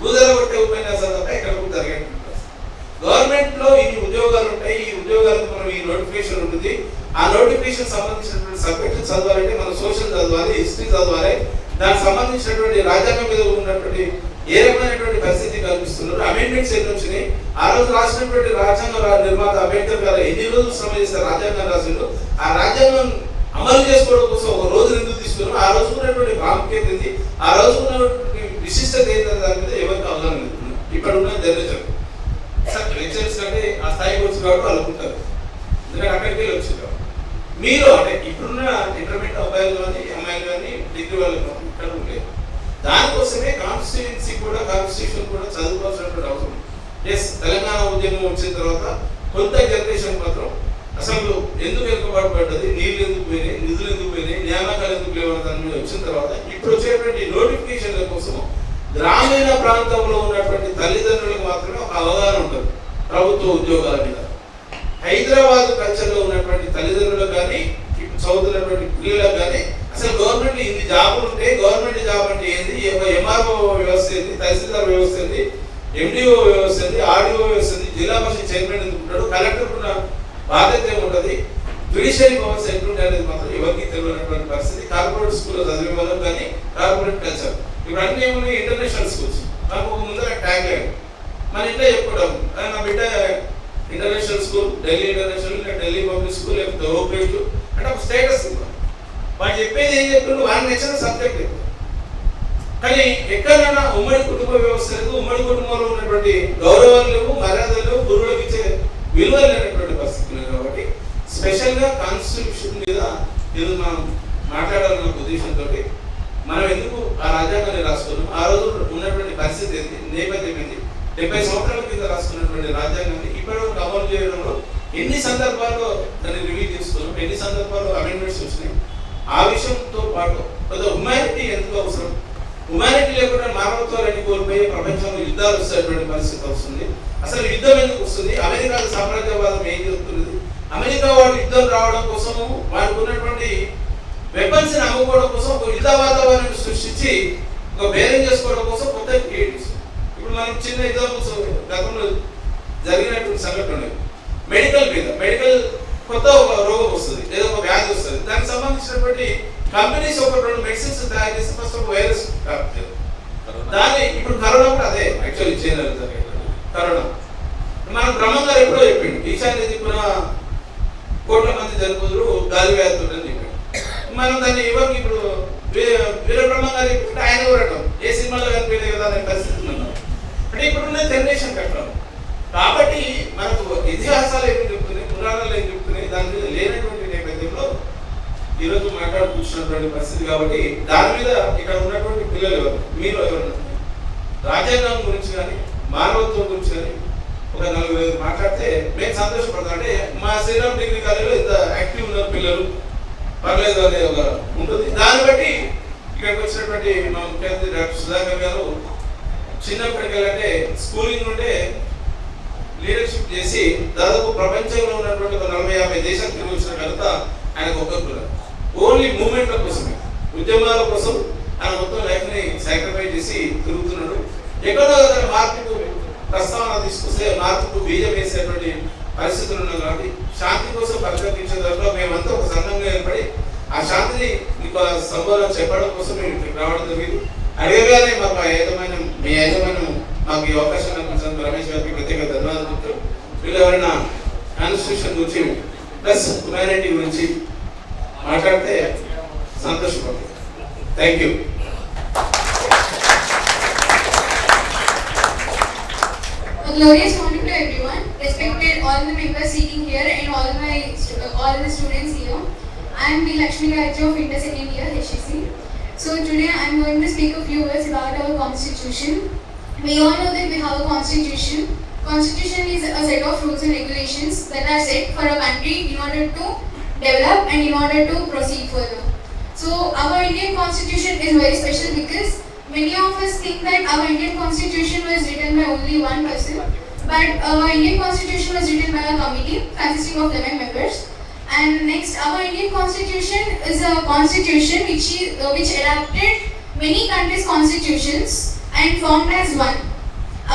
బూదల కొట్టే ఉపన్యాసాలు తప్ప ఎక్కడ కూడా జరగదు. గవర్నమెంట్ లో ఇన్ని ఉద్యోగాలు ఉంటాయి, ఈ ఉద్యోగాలకు మనం ఈ నోటిఫికేషన్ ఉంటుంది. ఆ నోటిఫికేషన్ సంబంధించినటువంటి సబ్జెక్టు చదవాలంటే మనం సోషల్ చదవాలి, హిస్టరీ చదవాలి, దానికి సంబంధించినటువంటి రాజ్యాంగం మీద ఉన్నటువంటి ఏ రకమైనటువంటి పరిస్థితి కల్పిస్తున్నారు, అమెండ్మెంట్స్ ఎన్ని వచ్చినాయి, ఆ రోజు రాసినటువంటి రాజ్యాంగ నిర్మాత అంబేద్కర్ గారు ఎన్ని రోజులు శ్రమ చేస్తారు రాజ్యాంగం రాసిండు, ఆ రాజ్యాంగం అమలు చేసుకోవడం కోసం ఒక రోజు ఎందుకు తీసుకున్నాం, ఆ రోజు ఉన్నటువంటి ప్రాముఖ్యత ఏంటి, ఆ రోజు ఉన్నటువంటి విశిష్టత ఏంటనే దాని మీద ఎవరికి అవగాహన లేదు. ఇప్పుడు ఉన్న జనరేషన్ లెక్చర్స్ కంటే ఆ స్థాయికి వచ్చి కాబట్టి అనుకుంటారు, ఎందుకంటే అక్కడికి వెళ్ళి వచ్చి మీరు అంటే ఇప్పుడున్న ఇంటర్మీడియట్ అబ్బాయిలు కానీ అమ్మాయిలు కానీ డిగ్రీ వాళ్ళు ఇక్కడ ఉండేది. దానికోసమే కాన్స్టిట్యూన్సీ కూడా, కాన్స్టిట్యూషన్ కూడా చదువుకోవాల్సినటువంటి అవసరం. ఎస్, తెలంగాణ ఉద్యమం వచ్చిన తర్వాత కొంత జనరేషన్ మాత్రం అసలు ఎందుకు వెనుకబడబడ్డది, నీళ్ళు ఎందుకు పోయినాయి, నిధులు ఎందుకు పోయినాయి, నియామకాలు ఎందుకు లేవన్న దాని మీద వచ్చిన తర్వాత ఇప్పుడు వచ్చేటువంటి నోటిఫికేషన్ల కోసం గ్రామీణ ప్రాంతంలో ఉన్నటువంటి తల్లిదండ్రులకు మాత్రమే ఒక అవగాహన ఉంటుంది ప్రభుత్వ ఉద్యోగాల మీద. హైదరాబాద్ కల్చర్లో ఉన్నటువంటి తల్లిదండ్రులకు కానీ, ఇప్పుడు చదువుతున్నటువంటి పిల్లలకు కానీ అసలు గవర్నమెంట్ ఇన్ని జాబులు ఉంటాయి, గవర్నమెంట్ జాబ్ అంటే ఏంది, ఎంఆర్ఓ వ్యవస్థ ఏంది, తహసీల్దార్ వ్యవస్థ ఏంది, ఎండిఓ వ్యవస్థ ఏంది, ఆర్డీఓ వ్యవస్థ ఏంది, జిల్లా పరిషత్ చైర్మన్ బాధ్యత ఏముంటుంది, జ్యుడిషియరీ పవర్స్ ఎట్లుంటాయి అనేది మాత్రం ఎవరికి తెలియనటువంటి పరిస్థితి. కార్పొరేట్ స్కూల్లో చదివే వాళ్ళు కానీ కార్పొరేట్ కల్చర్ ఇప్పుడు అన్ని ఏమున్నాయి, ఇంటర్నేషనల్ స్కూల్స్. నాకు ఒక ముందర ట్యాగ్ లేదు మన ఇంట్లో చెప్పుకోవడం, నా బిడ్డ international school, Delhi international, Delhi public school, లేకపోతే ఓబ్రేట్ అంటే ఒక స్టేటస్ ఇవ్వాలి. వాళ్ళు చెప్పేది ఏం చెప్తుండ్రు, వాళ్ళకి నచ్చిన సబ్జెక్ట్ చెప్తారు. కానీ ఎక్కడైనా ఉమ్మడి కుటుంబ వ్యవస్థ లేదు, ఉమ్మడి కుటుంబంలో ఉన్నటువంటి గౌరవాలు లేవు, మర్యాదలు లేవు, గురువులకు ఇచ్చే విలువలు లేనటువంటి పరిస్థితులు లేవు. కాబట్టి స్పెషల్గా కాన్స్టిట్యూషన్ మీద ఈరోజు మనం మాట్లాడాలన్న ఉద్దేశంతో మనం ఎందుకు ఆ రాజ్యాంగాన్ని రాసుకున్నాం, ఆ రోజు ఉన్నటువంటి పరిస్థితి ఏంటి, నేపథ్యం ఏంటి, 70 సంవత్సరాల కింద రాసుకున్నటువంటి రాజ్యాంగాన్ని ఇప్పటివరకు అమలు చేయడంలో ఎన్ని సందర్భాల్లో దాన్ని రివ్యూ చేసుకున్నాం, ఎన్ని సందర్భాల్లో అమెండ్మెంట్స్ వచ్చినాయి, ఆ విషయంతో పాటు కొంత హ్యుమానిటీ ఎందుకు అవసరం, హ్యుమానిటీ లేకుండా మానవత్వాన్ని కోల్పోయి ప్రపంచంలో యుద్ధాలు వచ్చేటువంటి పరిస్థితి వస్తుంది. అసలు యుద్ధం ఎందుకు వస్తుంది, అమెరికా సామ్రాజ్యవాదం ఏం చెప్తున్నది, అమెరికా వాళ్ళు యుద్ధం రావడం కోసము వాళ్ళకు ఉన్నటువంటి వెపన్స్ ని అమ్ముకోవడం కోసం ఒక యుద్ధ వాతావరణాన్ని సృష్టించి ఒక బేరం చేసుకోవడం కోసం కొత్త క్రియేట్ చేస్తుంది. ఇప్పుడు మనం చిన్న ఎగ్జాంపుల్స్ గతంలో జరిగినటువంటి సంఘటన మెడికల్ మీద, మెడికల్ కొత్త ఒక రోగం వస్తుంది, లేదా ఒక వ్యాధి వస్తుంది, దానికి సంబంధించినటువంటి కంపెనీస్ ఒక 2 మెడిసిన్స్ తయారు చేసి ఫస్ట్ ఒక వైరస్ దాన్ని ఇప్పుడు కరోనా కూడా అదే యాక్చువల్లీ చేయలేదు కరోనా. మన బ్రహ్మం గారు ఎప్పుడో చెప్పిండు, ఈశాన్య దిక్కున కోట్ల మంది జరుపుదురు గాలి వ్యాధులు అని చెప్పాడు. మనం దాన్ని ఎవరికి ఇప్పుడు వీర బ్రహ్మం గారు చెప్తుంటే ఆయన ఎవరటం ఏ సినిమాలో కనిపించే కదా అనే పరిస్థితి ఉన్నాం. అంటే ఇప్పుడున్న జనరేషన్ కట్టడం కాబట్టి మనకు ఇతిహాసాలు ఏమి చెప్తున్నాయి, పురాణాలు ఏం చెప్తున్నాయి, దాని మీద లేనటువంటి నేపథ్యంలో ఈరోజు మాట్లాడుకుంటున్నటువంటి పరిస్థితి. కాబట్టి దాని మీద ఇక్కడ ఉన్నటువంటి పిల్లలు ఎవరు, మీరు ఎవరు రాజ్యాంగం గురించి కానీ మానవత్వం గురించి కానీ ఒక 4-5 మాట్లాడితే మేము సంతోషపడతాం. అంటే మా శ్రీరామ్ డిగ్రీ కాలేజీలో ఇంత యాక్టివ్ ఉన్న పిల్లలు పర్లేదు అనే ఒక ఉంటుంది. దాన్ని బట్టి ఇక్కడికి వచ్చినటువంటి మా ముఖ్యమంత్రి డాక్టర్ సుధాకర్ గారు చిన్నప్పటికెళ్ళంటే స్కూలింగ్ నుండే లీడర్షిప్ చేసి దాదాపు ప్రపంచంలో ఉన్నటువంటి ఒక 40-50 దేశాలు తిరిగి వచ్చిన ఘనత ఆయనకు ఒక్కరు. ఓన్లీ మూవ్మెంట్ల కోసమే, ఉద్యమాల కోసం ఆయన మొత్తం లైఫ్ ని సాక్రిఫైస్ చేసి తిరుగుతున్నాడు. ఎక్కడో మార్పుకు ప్రస్తావన తీసుకొస్తే మార్పుకు బీజం వేసేటువంటి పరిస్థితులు ఉన్నాయి. కాబట్టి శాంతి కోసం పరిరక్షించే దాంట్లో మేమంతా ఒక సంఘంగా ఏర్పడి ఆ శాంతిని మీకు సంబోధన చెప్పడం కోసం మేము ఇక్కడికి రావడం జరిగింది. అడగగానే మాకు మీ యజమానం మాకు ఈ అవకాశం కల్పించినందుకు రమేష్ గారికి ప్రత్యేక ధన్యవాదాలు చెప్తూ, వీళ్ళు ఎవరైనా కాన్స్టిట్యూషన్ గురించి ప్లస్ హ్యుమానిటీ గురించి మాట్లాడితే సంతోషపడతాం. Thank you. A glorious morning to everyone, respected all the members sitting here and all the students here. I am the Lakshmi Rajya of Inter Second Year HEC. So today I am going to speak a few words about our constitution. We all know that we have a constitution. Constitution is a set of rules and regulations that are set for a country in order to develop and in order to proceed further. So our Indian constitution is very special because many of us think that our Indian constitution was written by only one person, but our Indian constitution was written by a committee consisting of 11 members. And next, our Indian constitution is a constitution which adapted many countries' constitutions and formed as one.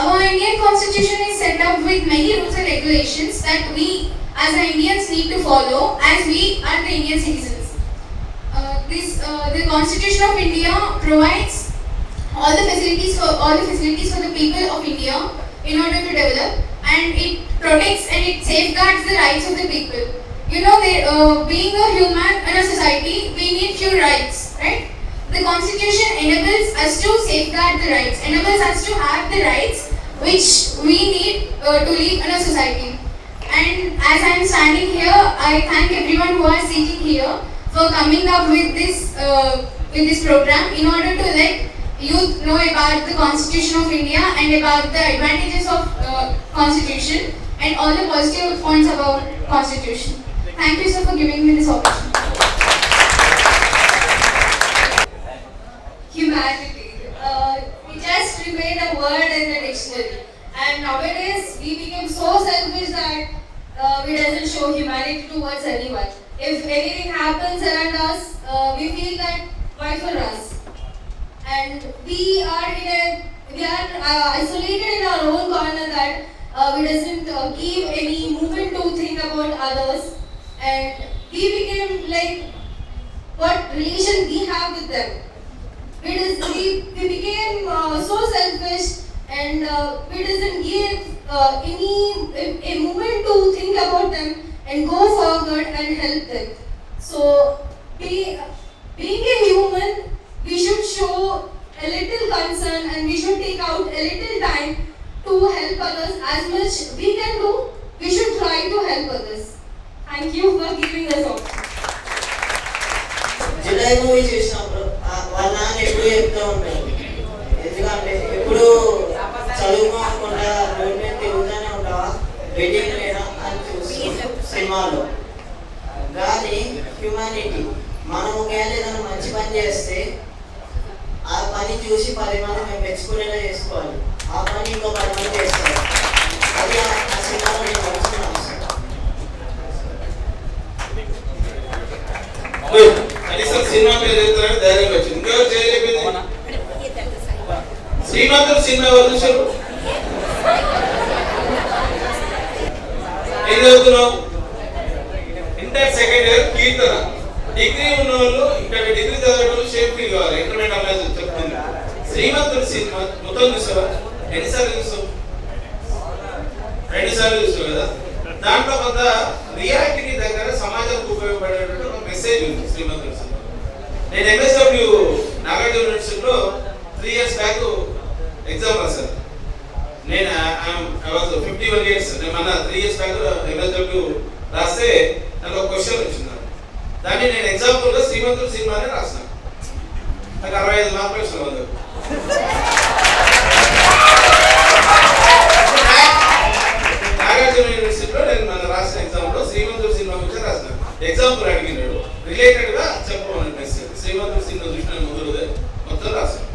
Our Indian constitution is set up with many rules and regulations that we as Indians need to follow as we are the Indian citizens. The Constitution of India provides all the facilities for the people of India in order to develop, and it protects and it safeguards the rights of the people. You know, being a human in a society, we need few rights, right? The Constitution enables us to safeguard the rights, enables us to have the rights which we need to live in a society. And as I am standing here, I thank everyone who are sitting here for coming up with this program in order to let youth know about the Constitution of India and about the advantages of Constitution and all the positive points about Constitution. Thank you, sir, for giving me this opportunity. Humanity. It just remained a word in the dictionary. And nowadays, we became so selfish that we doesn't show humanity towards anyone. If anything happens around us, we feel that why for us? And we are isolated in our own corner that we doesn't give any movement to think about others, and we became like what relation we have with them. We became so selfish, and we doesn't give a moment to think about them and go forward and help them. So being a human, we should show a little concern and we should take out a little time to help others. As much we can do, we should try to help others. Thank you for giving us opportunity. July movie చూసినప్పుడు వాళ్ళ నాన్న ఎప్పుడు చెప్తూ ఉంటారు, ఎందుకంటే ఎప్పుడు చదువుకోకుండా road మీద తిరుగుతూనే ఉంటావా వెడ్డింగ్ లేదా అని చూస్తాం సినిమాలో. కానీ హ్యూమానిటీ, మనం ఒకవేళ ఏదైనా మంచి పని చేస్తే ఆ పని చూసి 10 మంది మేము మెచ్చుకునేలా చేసుకోవాలి, ఆ పని ఇంకో 10 మంది చేస్తారు. అది ఆ సినిమాలో నేను నడుచుకున్నాను. కనీసం సినిమా పేరు చెప్తారని ధైర్యం వచ్చింది. ఇంకా చేయలేకపోయింది. శ్రీమంతుడు సినిమా ఎవరు చూశారు? ఏం చదువుతున్నావు? ఇంటర్ సెకండ్ ఇయర్ కీర్తన. డిగ్రీ ఉన్న వాళ్ళు, ఇక్కడ డిగ్రీ చదివే వాళ్ళు షేప్ ఫీల్ కావాలి. ఇంటర్మీడియట్ అమ్మాయి చెప్తుంది. శ్రీమంతుడు సినిమా మొత్తం చూసావా? ఎన్నిసార్లు చూసావు? 2 సార్లు చూసావు కదా. దాంట్లో కొంత రియాలిటీకి దగ్గర సమాజానికి ఉపయోగపడేటువంటి ఒక మెసేజ్ ఉంది శ్రీమంతుడు సినిమా. నేను MSW నాగార్జున యూనివర్సిటీలో 3 years బ్యాక్ ఎగ్జామ్ రాశాను. నేను ఐ వాజ్ 51 years. నేను మన 3 years బ్యాక్ MSW రాస్తే నాకు ఒక క్వశ్చన్ వచ్చింది. దాన్ని నేను ఎగ్జాంపుల్గా శ్రీమంతుడు సినిమానే రాస్తాను. నాకు 65 మార్కులు వచ్చిన వాళ్ళు. నాగార్జున యూనివర్సిటీలో నేను మన రాసిన ఎగ్జామ్లో శ్రీమంతుడు సినిమా గురించి రాస్తాను. ఎగ్జాంపుల్ అడిగినాడు, రిలేటెడ్ గా చెప్పమని మెసేజ్. శ్రీమంతుడు సినిమా చూసిన మొదలుదే మొత్తం రాశాను.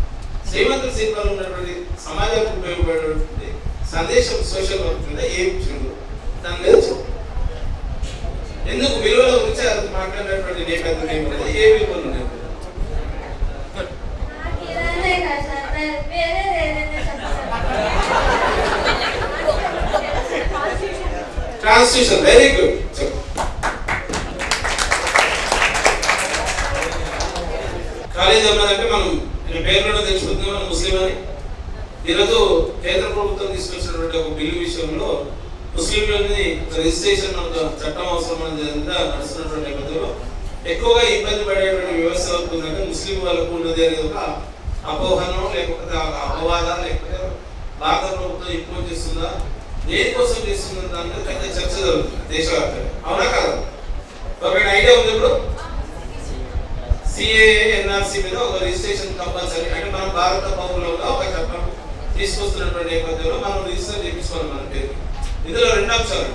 శ్రీమంతుడు సినిమాలో ఉన్నటువంటి సమాజానికి ఉపయోగపడేటువంటి సందేశం, సోషల్ వర్క్ మీద ఏం చూడు దాని మీద చెప్పు. ఎందుకు విలువల గురించి అది మాట్లాడినటువంటి నేపథ్యం ఏముంది, ఏ విలువలు ఉన్నాయి? Translation, very good. చెప్పు. కాలేజ్ అన్నదంటే మనం పేరులో తెచ్చుకుంటున్నాం మనం ముస్లిం అని. ఈరోజు కేంద్ర ప్రభుత్వం తీసుకొచ్చినటువంటి ఒక బిల్లు విషయంలో ముస్లింలని రిజిస్ట్రేషన్ చట్టం అవసరం నడుస్తున్నటువంటి నేపథ్యంలో ఎక్కువగా ఇబ్బంది పడేటువంటి వ్యవస్థ అవుతుందంటే ముస్లిం వాళ్ళకు ఉన్నది అనేది ఒక అపోహనం, లేకపోతే అపవాద, లేకపోతే భారత ప్రభుత్వం ఇంపోజ్ చేస్తుందా, దేనికోసం చేస్తుందా దాని మీద పెద్ద చర్చ జరుగుతుంది దేశవ్యాప్తంగా. అవునా కాదు? ఒక ఐడియా ఉంది. ఇప్పుడు CAA NRC మీద ఒక రిజిస్ట్రేషన్ కంపల్సరీ, అంటే మన భారత పౌరులుగా ఒక చట్టం తీసుకొస్తున్నటువంటి నేపథ్యంలో మనం రిజిస్టర్ చేయించుకోవాలి మన పేరు. ఇందులో 2 అంశాలు.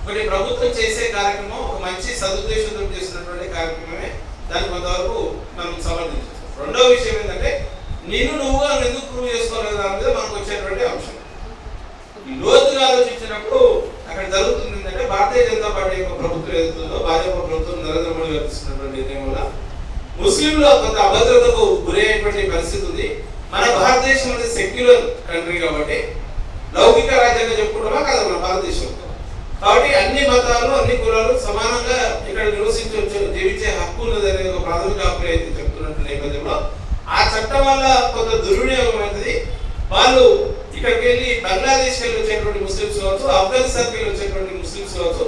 ఒకటి, ప్రభుత్వం చేసే కార్యక్రమం ఒక మంచి సదుద్దేశంతో చేసినటువంటి కార్యక్రమమే, దాన్ని కొంతవరకు మనం సమర్థించాం. రెండవ విషయం ఏంటంటే నువ్వుగా ఎందుకు ప్రూవ్ చేసుకోవాలి దాని మీద మనకు వచ్చేటువంటి అంశం. లోతుగా ఆలోచించినప్పుడు అక్కడ జరుగుతుంది ఏంటంటే భారతీయ జనతా పార్టీ యొక్క ప్రభుత్వం ఏదైతుందో, భాజపా ప్రభుత్వం నరేంద్ర మోడీ గారు తీసుకున్నటువంటి నిర్ణయం వల్ల ముస్లింలు కొంత అభద్రతకు గురయ్యేటువంటి పరిస్థితి ఉంది. మన భారతదేశం అనేది సెక్యులర్ కంట్రీ కాబట్టి లౌకిక రాజ్యాంగం చెప్పుకుంటామా కాదు మన భారతదేశం. కాబట్టి అన్ని మతాలు, అన్ని కులాలు సమానంగా ఇక్కడ నివసించవచ్చు, జీవించే హక్కు ఉన్నది అనేది ఒక ప్రాథమిక హక్కు అయితే చెప్తున్నట్టు నేపథ్యంలో ఆ చట్టం వల్ల కొంత దుర్వినియోగం అవుతుంది. వాళ్ళు ఇక్కడికి వెళ్ళి బంగ్లాదేశ్కి వెళ్ళి వచ్చేటువంటి ముస్లిమ్స్ కావచ్చు, ఆఫ్ఘనిస్తాన్కి వెళ్ళి వచ్చేటువంటి ముస్లిమ్స్ కావచ్చు,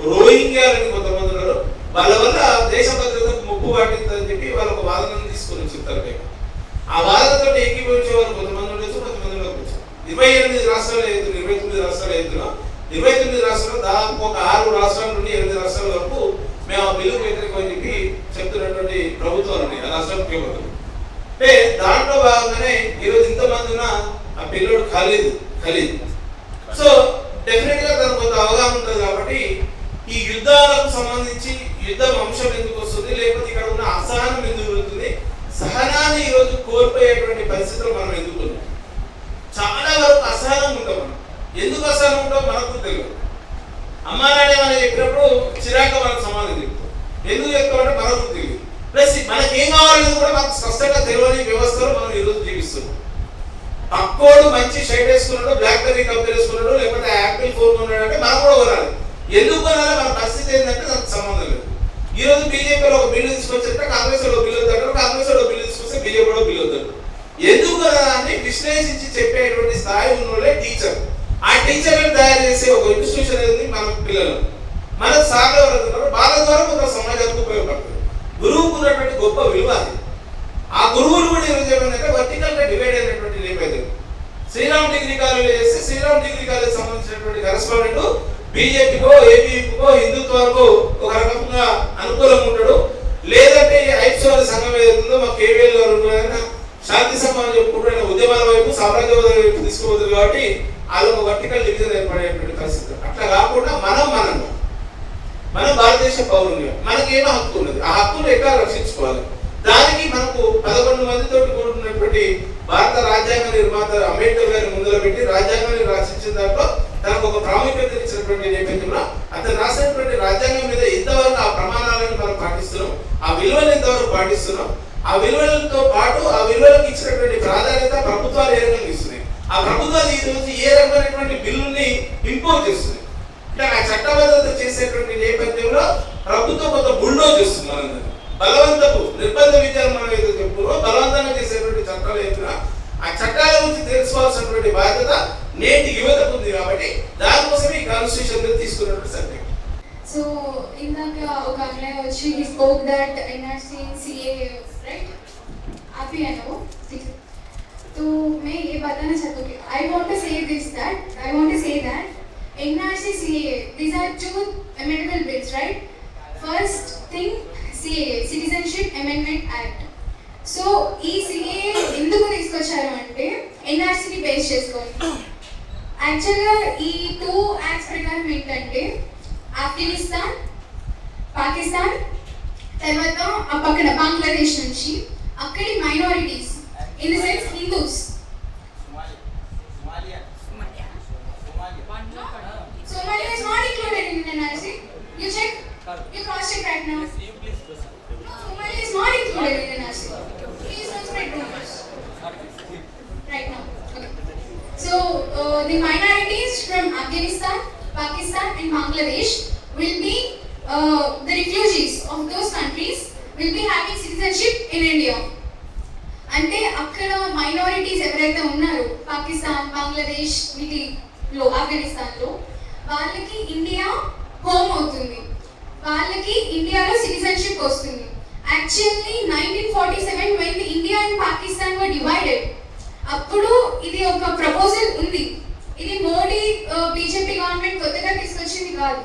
రోహింగ్యాలని కొంతమంది ఉన్నారు. వాళ్ళ వల్ల దేశ భద్రతకు ముప్పు వాటిందని చెప్పి వాళ్ళు ఒక వాదనను తీసుకొని చెప్తారు. ఆ వాదనతో ఏకీభవించే వాళ్ళు కొంతమంది ఉండొచ్చు, కొంతమంది ఉండవచ్చు. 28 రాష్ట్రాలు ఎదురు 29 రాష్ట్రాలు ఎదురు 29 రాష్ట్రాలు దాదాపు ఒక 6 రాష్ట్రాల నుండి 8 రాష్ట్రాల వరకు మేము ఆ బిల్లుకు వ్యతిరేకమని చెప్పి చెప్తున్నటువంటి ప్రభుత్వాలు ఉన్నాయి, ఆ రాష్ట్ర ముఖ్యమంత్రులు. అంటే దాంట్లో భాగంగానే ఈరోజు ఇంతమంది ఉన్న ఆ పిల్లడు ఖలీద్. సో డెఫినెట్ గా తనకు కొంత అవగాహన ఉంటుంది. కాబట్టి ఈ యుద్ధాలకు సంబంధించి యుద్ధం అంశం ఎందుకు వస్తుంది, లేకపోతే ఇక్కడ ఉన్న అసహనం ఎందుకు జరుగుతుంది, సహనాన్ని ఈరోజు కోల్పోయేటువంటి పరిస్థితులు మనం ఎదుర్కొన్నాం. చాలా వరకు అసహనం ఉంటాం. మనం ఎందుకు అసహనం ఉంటాం మనకు తెలియదు. అమ్మా నాడే మనం చెప్పినప్పుడు చిరాక మనకు సమాధానం చెప్తాం. ఎందుకు చెప్తామంటే మనకు తెలియదు. ప్లస్ మనకి ఏం కావాలనేది కూడా మనకు స్పష్టంగా తెలియని వ్యవస్థలో మనం ఈరోజు జీవిస్తున్నాం. పక్కోడు మంచి షర్ట్ వేసుకున్నాడు, బ్లాక్ బెర్రీ కంపెనీ వేసుకున్నాడు, లేకపోతే యాపిల్ ఫోన్ ఉన్నాడు అంటే మనం కూడా కొనాలి. ఎందుకు కొనాలి? మన పరిస్థితి ఏంటంటే దానికి సంబంధం లేదు. ఈ రోజు బీజేపీలో ఒక బిల్లు తీసుకొచ్చారంటే కాంగ్రెస్ లో బిల్లు వద్దంటారు, కాంగ్రెస్ లో బిల్లు తీసుకొస్తే బీజేపీలో బిల్లు వద్దంటారు. ఎందుకు అని విశ్లేషించి చెప్పేటువంటి స్థాయి ఉన్నోళ్ళే టీచర్. ఆ టీచర్లను తయారు చేసే ఒక ఇన్స్టిట్యూషన్ అనేది మన పిల్లలు, మన సార్లు ఎవరైతే ఉన్నారో వాళ్ళ ద్వారా కొంత సమాజానికి ఉపయోగపడుతుంది. గురువుకు ఉన్నటువంటి గొప్ప విలువ అది. ఆ గురువులు కూడా ఈరోజు ఏమైందంటే వర్టికల్ గా డివైడ్ అయినటువంటి నేపథ్యం. శ్రీరామ్ డిగ్రీ కాలేజ్ చేస్తే శ్రీరామ్ డిగ్రీ కాలేజ్ సంబంధించినటువంటి కరెస్పాండెంట్ బీజేపీకో, ఏబీపీకో, హిందుత్వానికో ఒక రకంగా అనుకూలంగా ఉంటాడు. లేదంటే ఐప్సోల సంఘం ఏదైతుందో మా కేవీఎల్ గారు శాంతి సంఘం చెప్పుకుంటే ఉద్యమాల వైపు, సామ్రాజ్యవాద వైపు తీసుకుపోతుంది. కాబట్టి వాళ్ళకు వర్టికల్ డివిజన్ ఏర్పడేటువంటి పరిస్థితి. అట్లా కాకుండా మనం భారతదేశ పౌరులుగా మనకేమో హక్కు ఉన్నది. ఆ హక్కును ఎట్లా రక్షించుకోవాలి? దానికి మనకు 11 మందితో కూడుకున్నటువంటి భారత రాజ్యాంగ నిర్మాత అంబేద్కర్ గారిని ముందులో పెట్టి రాజ్యాంగాన్ని రచించిన దాంట్లో తనకు ఒక ప్రాముఖ్యత ఇచ్చినటువంటి నేపథ్యంలో అతను రాసినటువంటి రాజ్యాంగం మీద ఎంతవరకు ఆ ప్రమాణాలను మనం పాటిస్తున్నాం, ఆ విలువలు ఎంతవరకు పాటిస్తున్నాం, ఆ విలువలతో పాటు ఆ విలువలకు ఇచ్చినటువంటి ప్రాధాన్యత ప్రభుత్వాలు ఏ రకంగా ఇస్తున్నాయి, ఆ ప్రభుత్వాలు ఈ రోజు ఏ రకమైనటువంటి బిల్లుని ఇంపోజ్ చేస్తుంది. అంటే ఆ చట్టబద్ధత చేసేటువంటి నేపథ్యంలో ప్రభుత్వం కొంత బుల్డోజ్ చేస్తుంది. మనందరూ బలవంతపు నిర్బంధ విద్యను మనం ఏదో చెప్పుకున్నాం, బలవంతంగా చేసేటువంటి చట్టాలు ఏదైనా ఆ చట్టాల గురించి తెలుసుకోవాల్సినటువంటి బాధ్యత నేటి యువతకు ఉంది. కాబట్టి దానికోసం ఈ కాన్స్టిట్యూషన్ తీసుకున్నటువంటి సబ్జెక్ట్. So ఇందాక ఒక అమ్మాయి వచ్చి he spoke that NRC CA right? आप ही है ना वो? ठीक है. तो मैं ये बताना चाहती हूँ कि I want to say that NRC CA these are two amendable bills, right? First thing CAA Citizenship Amendment Act. So ఈ CAA ఎందుకు తీసుకొచ్చారు అంటే NRCని బేస్ చేసుకొని. యాక్చువల్గా ఈ 2 యాక్ట్స్ ప్రకారం ఏంటంటే ఆఫ్ఘనిస్తాన్, పాకిస్తాన్, తర్వాత ఆ పక్కన బంగ్లాదేశ్ నుంచి అక్కడి minorities in the sense Hindus. Somalia is not included in NRC. You check. You cross check right now. No, Somalia is not included in NRC. Please don't spread rumors. Right now. Okay. So the minorities from Afghanistan, Pakistan and Bangladesh will be the refugees of those countries will be having citizenship in India. అంటే అక్కడ minorities ఎవరైతే ఉన్నారో పాకిస్తాన్, బంగ్లాదేశ్ వీటిలో, ఆఫ్ఘనిస్తాన్లో వాళ్ళకి India home అవుతుంది, వాళ్ళకి ఇండియాలో సిటిజన్షిప్ వస్తుంది. Actually 1947 when India and Pakistan were divided, అప్పుడు ఇది ఒక ప్రపోజల్ ఉంది. ఇది మోడీ బీజేపీ గవర్నమెంట్ కొత్తగా తీసుకొచ్చింది కాదు.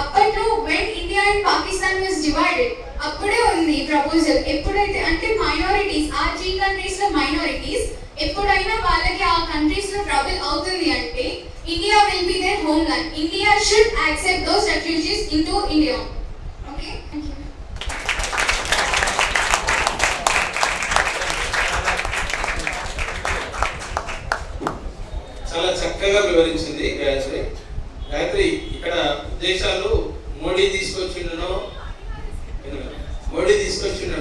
అప్పట్లో when India and Pakistan was divided అప్పుడే ఉంది ఈ ప్రపోజల్. ఎప్పుడైతే అంటే మైనారిటీస్ ఆ 3 కంట్రీస్ లో మైనారిటీస్ ఎప్పుడైనా వాళ్ళకి ఆ కంట్రీస్ లో ట్రబుల్ అవుతుంది అంటే India will be their homeland. India should accept those refugees into India. Okay, thank you. చాలా చక్కగా వివరించింది గాయత్రి. గాయత్రి, ఇక్కడ ఉద్దేశాలు మోడీ తీసుకొచ్చిండో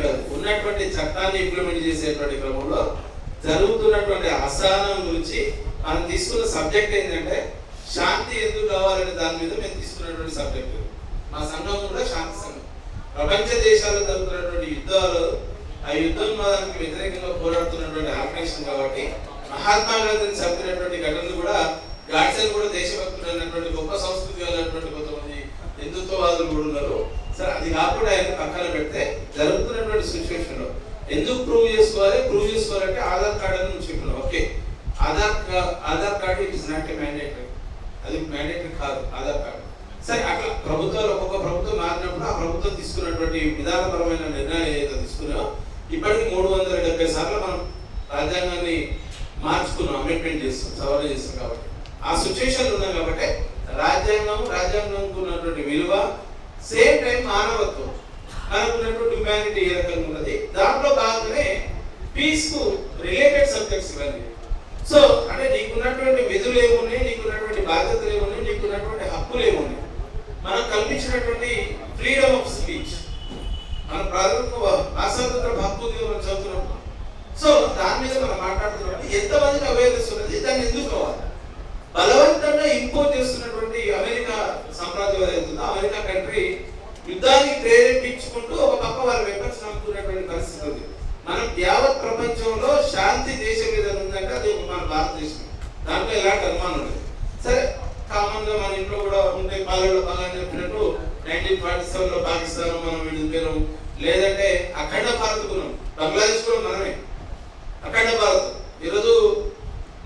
కాదు, ఉన్నటువంటి చట్టాన్ని ఇంప్లిమెంట్ చేసేటువంటి క్రమంలో జరుగుతున్నటువంటి అసహనం గురించి మనం తీసుకున్న సబ్జెక్ట్ ఏంటంటే శాంతి ఎందుకు కావాలనే దాని మీద మేము తీసుకున్నటువంటి సబ్జెక్ట్. మా సంఘం కూడా శాంతి సంఘం. ప్రపంచ దేశాల్లో జరుగుతున్నటువంటి యుద్ధాలు, ఆ యుద్ధోన్మాదానికి వ్యతిరేకంగా పోరాడుతున్నటువంటి ఆర్గనైజేషన్ కాబట్టి మహాత్మా గాంధీని చంపినటువంటి ఘటనలు కూడా, గాడ్సేని కూడా దేశభక్తులు అన్నటువంటి గొప్ప సంస్కృతి ఉన్నటువంటి కొంతమంది హిందుత్వవాదులు కూడా ఉన్నారు. సరే, అది కాకుండా ఆయన పక్కన పెడితే జరుగుతున్నటువంటి సిచ్యువేషన్ లో ఎందుకు ప్రూవ్ చేసుకోవాలంటే ఆధార్ కార్డు అని నువ్వు చెప్పినావు. Okay, Aadhaar card it is not a mandatory, అది మ్యాండేటరీ కాదు ఆధార్ కార్డు. సరే, అట్లా ప్రభుత్వాలు ఒక్కొక్క ప్రభుత్వం మారినప్పుడు ఆ ప్రభుత్వం తీసుకున్నటువంటి విధానపరమైన నిర్ణయాలు ఏదైతే తీసుకున్నామో ఇప్పటికి 370 సార్లు మనం రాజ్యాంగాన్ని మార్చుకున్నాం, అమెండ్మెంట్ చేస్తాం, సవరణ చేస్తాం. కాబట్టి ఆ సిచ్యువేషన్లు ఉన్నాం. కాబట్టి రాజ్యాంగంకు ఉన్నటువంటి విలువ, సేమ్ టైం మానవత్వం, మనకు ఉన్నటువంటి హ్యుమానిటీ ఏ రకంగా ఉన్నది, దాంట్లో భాగంగానే పీస్ కు రిలేటెడ్ సబ్జెక్ట్స్ ఇవన్నీ. సో అంటే నీకున్నటువంటి విధులు ఏమున్నాయి, నీకున్నటువంటి బాధ్యతలు ఏమున్నాయి, నీకున్నటువంటి హక్కులు ఏమున్నాయి, మనం కల్పించినటువంటి ఫ్రీడమ్ ఆఫ్ స్పీచ్, మన ప్రాథమిక స్వాతంత్ర హక్కు మనం చదువుతున్నాం. సో దాని మీద మనం మాట్లాడుతున్నాం. ఎంతమందికి అవేర్నెస్ ఉన్నది, దాన్ని ఎందుకు కావాలి? బలవంతంగా ఇంపోజ్ చేస్తున్నటువంటి అమెరికా సామ్రాజ్యం ఏదైతుందో, అమెరికా కంట్రీ యుద్ధాన్ని ప్రేరేపించుకుంటూ ఒక పక్క వాళ్ళ వెపన్స్ నమ్ముతున్నటువంటి పరిస్థితి ఉంది. మనం యావత్ ప్రపంచంలో శాంతి దేశం మీద ఉందంటే అది మన భారతదేశం, దాంట్లో ఎలాంటి అనుమానం లేదు. సరే, కామన్ గా మన ఇంట్లో కూడా ఉండే పాలలో బాగా చెప్పినట్టు 1947లో పాకిస్తాన్ మనం విడిపోయినాం, లేదంటే అఖండ భారత్ ఉన్నాం, బంగ్లాదేశ్ కూడా మనమే అఖండ భారత్. ఈరోజు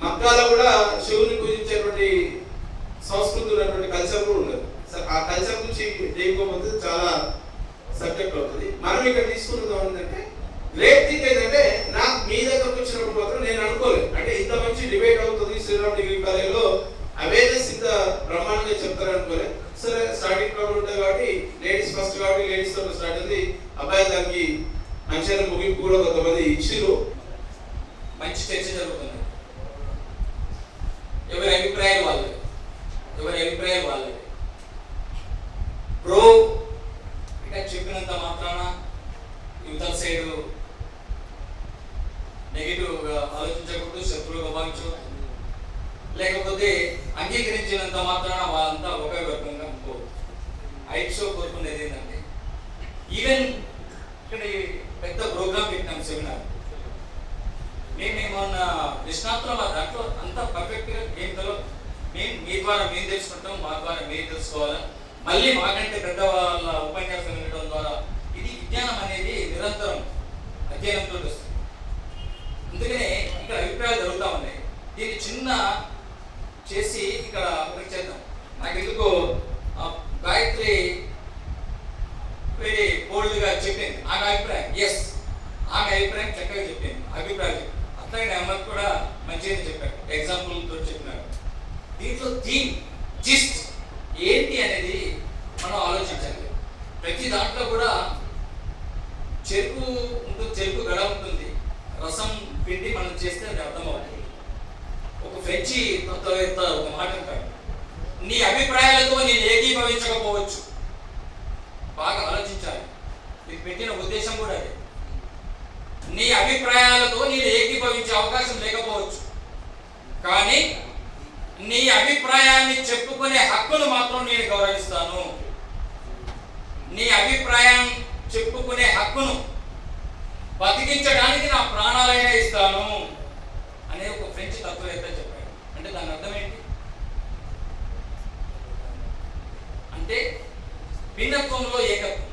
మక్కాలో కూడా శివుని పూజించేటువంటి సంస్కృతి ఉన్నటువంటి కల్చర్ కూడా ఉండదు. ఆ కల్చర్ నుంచి చేయకపోతే చాలా సబ్జెక్ట్ అవుతుంది. మనం ఇక్కడ తీసుకున్నది ఏంటంటే గ్రేట్ థింగ్ ఏంటంటే, నాకు మీ దగ్గరకు వచ్చినప్పుడు మాత్రం నేను అనుకోలేదు అంటే ఇంత మంచి డిబేట్ అవుతుంది శ్రీరామ్ డిగ్రీ కాలేజీలో, అవేర్నెస్ ఇంత బ్రహ్మాండంగా చెప్తారు అనుకోలేదు. సరే, స్టార్టింగ్ ప్రాబ్లం ఉంటాయి కాబట్టి లేడీస్ ఫస్ట్ కాబట్టి లేడీస్ తో స్టార్ట్ అయింది. అబ్బాయి దానికి మంచి ముగింపు కూడా కొంతమంది ఇచ్చిరు. మంచి చర్చ జరుగుతుంది. ఎవరి అభిప్రాయాలు వాళ్ళే. బ్రో ఇక చెప్పినంత మాత్రాన యువతల సైడ్ నెగిటివ్ గా ఆలోచించకూడదు, శత్రువుగా భావించకూడదు. లేకపోతే అంగీకరించినంత మాత్రాన వాళ్ళంతా ఒకే వర్గంగా అనుకోవద్దు. ఐట్స్ కోరుకునేది ఏంటంటే, ఈవెన్ ఇక్కడ పెద్ద ప్రోగ్రామ్ పెట్టినాం, సెమినార్. మేమేమన్నా నిష్ణాతుల దాంట్లో అంతా పర్ఫెక్ట్గా ఏం తెలియదు. మీ ద్వారా మేము తెలుసుకుంటాం, మా ద్వారా మీరు తెలుసుకోవాలా. మళ్ళీ మాకంటే పెద్ద వాళ్ళ ఉపన్యాసం వినడం ద్వారా ఇది విజ్ఞానం అనేది నిరంతరం అధ్యయనంతో వస్తుంది. అందుకనే ఇక్కడ అభిప్రాయాలు జరుగుతూ ఉన్నాయి. దీన్ని చిన్న చేసి ఇక్కడ ఒకటి చేద్దాం. నాకు ఎందుకో గాయత్రి వెరీ బోల్డ్గా చెప్పింది ఆమె అభిప్రాయం. ఎస్, ఆమె అభిప్రాయం చక్కగా చెప్పింది, అభిప్రాయం. అట్లాగే అమ్మకి కూడా మంచిగా చెప్పారు, ఎగ్జాంపుల్తో చెప్పినారు. దీంట్లో థీమ్ జిస్ట్ ఏంటి అనేది మనం ఆలోచించాలి. ప్రతి దాంట్లో కూడా చెరుకు ఉంటుంది, చెరుకు గడ ఉంటుంది, రసం పిండి మనం చేస్తే అది అర్థమవుతుంది. ఒక ఫ్రెంచి తత్వవేత్త ఒక మాట అంటాడు, నీ అభిప్రాయాలతో నేను ఏకీభవించకపోవచ్చు. బాగా ఆలోచించాలి, ఇది పెట్టిన ఉద్దేశం కూడా అదే. నీ అభిప్రాయాలతో నేను ఏకీభవించే అవకాశం లేకపోవచ్చు, కానీ నీ అభిప్రాయాన్ని చెప్పుకునే హక్కును మాత్రం నేను గౌరవిస్తాను. నీ అభిప్రాయం చెప్పుకునే హక్కును బతికించడానికి నా ప్రాణాలైనా ఇస్తాను అనే ఒక ఫ్రెంచ్ తత్వవేత్త చెప్పాడు. అంటే దాని అర్థం ఏంటి అంటే భిన్నత్వంలో ఏకత్వం.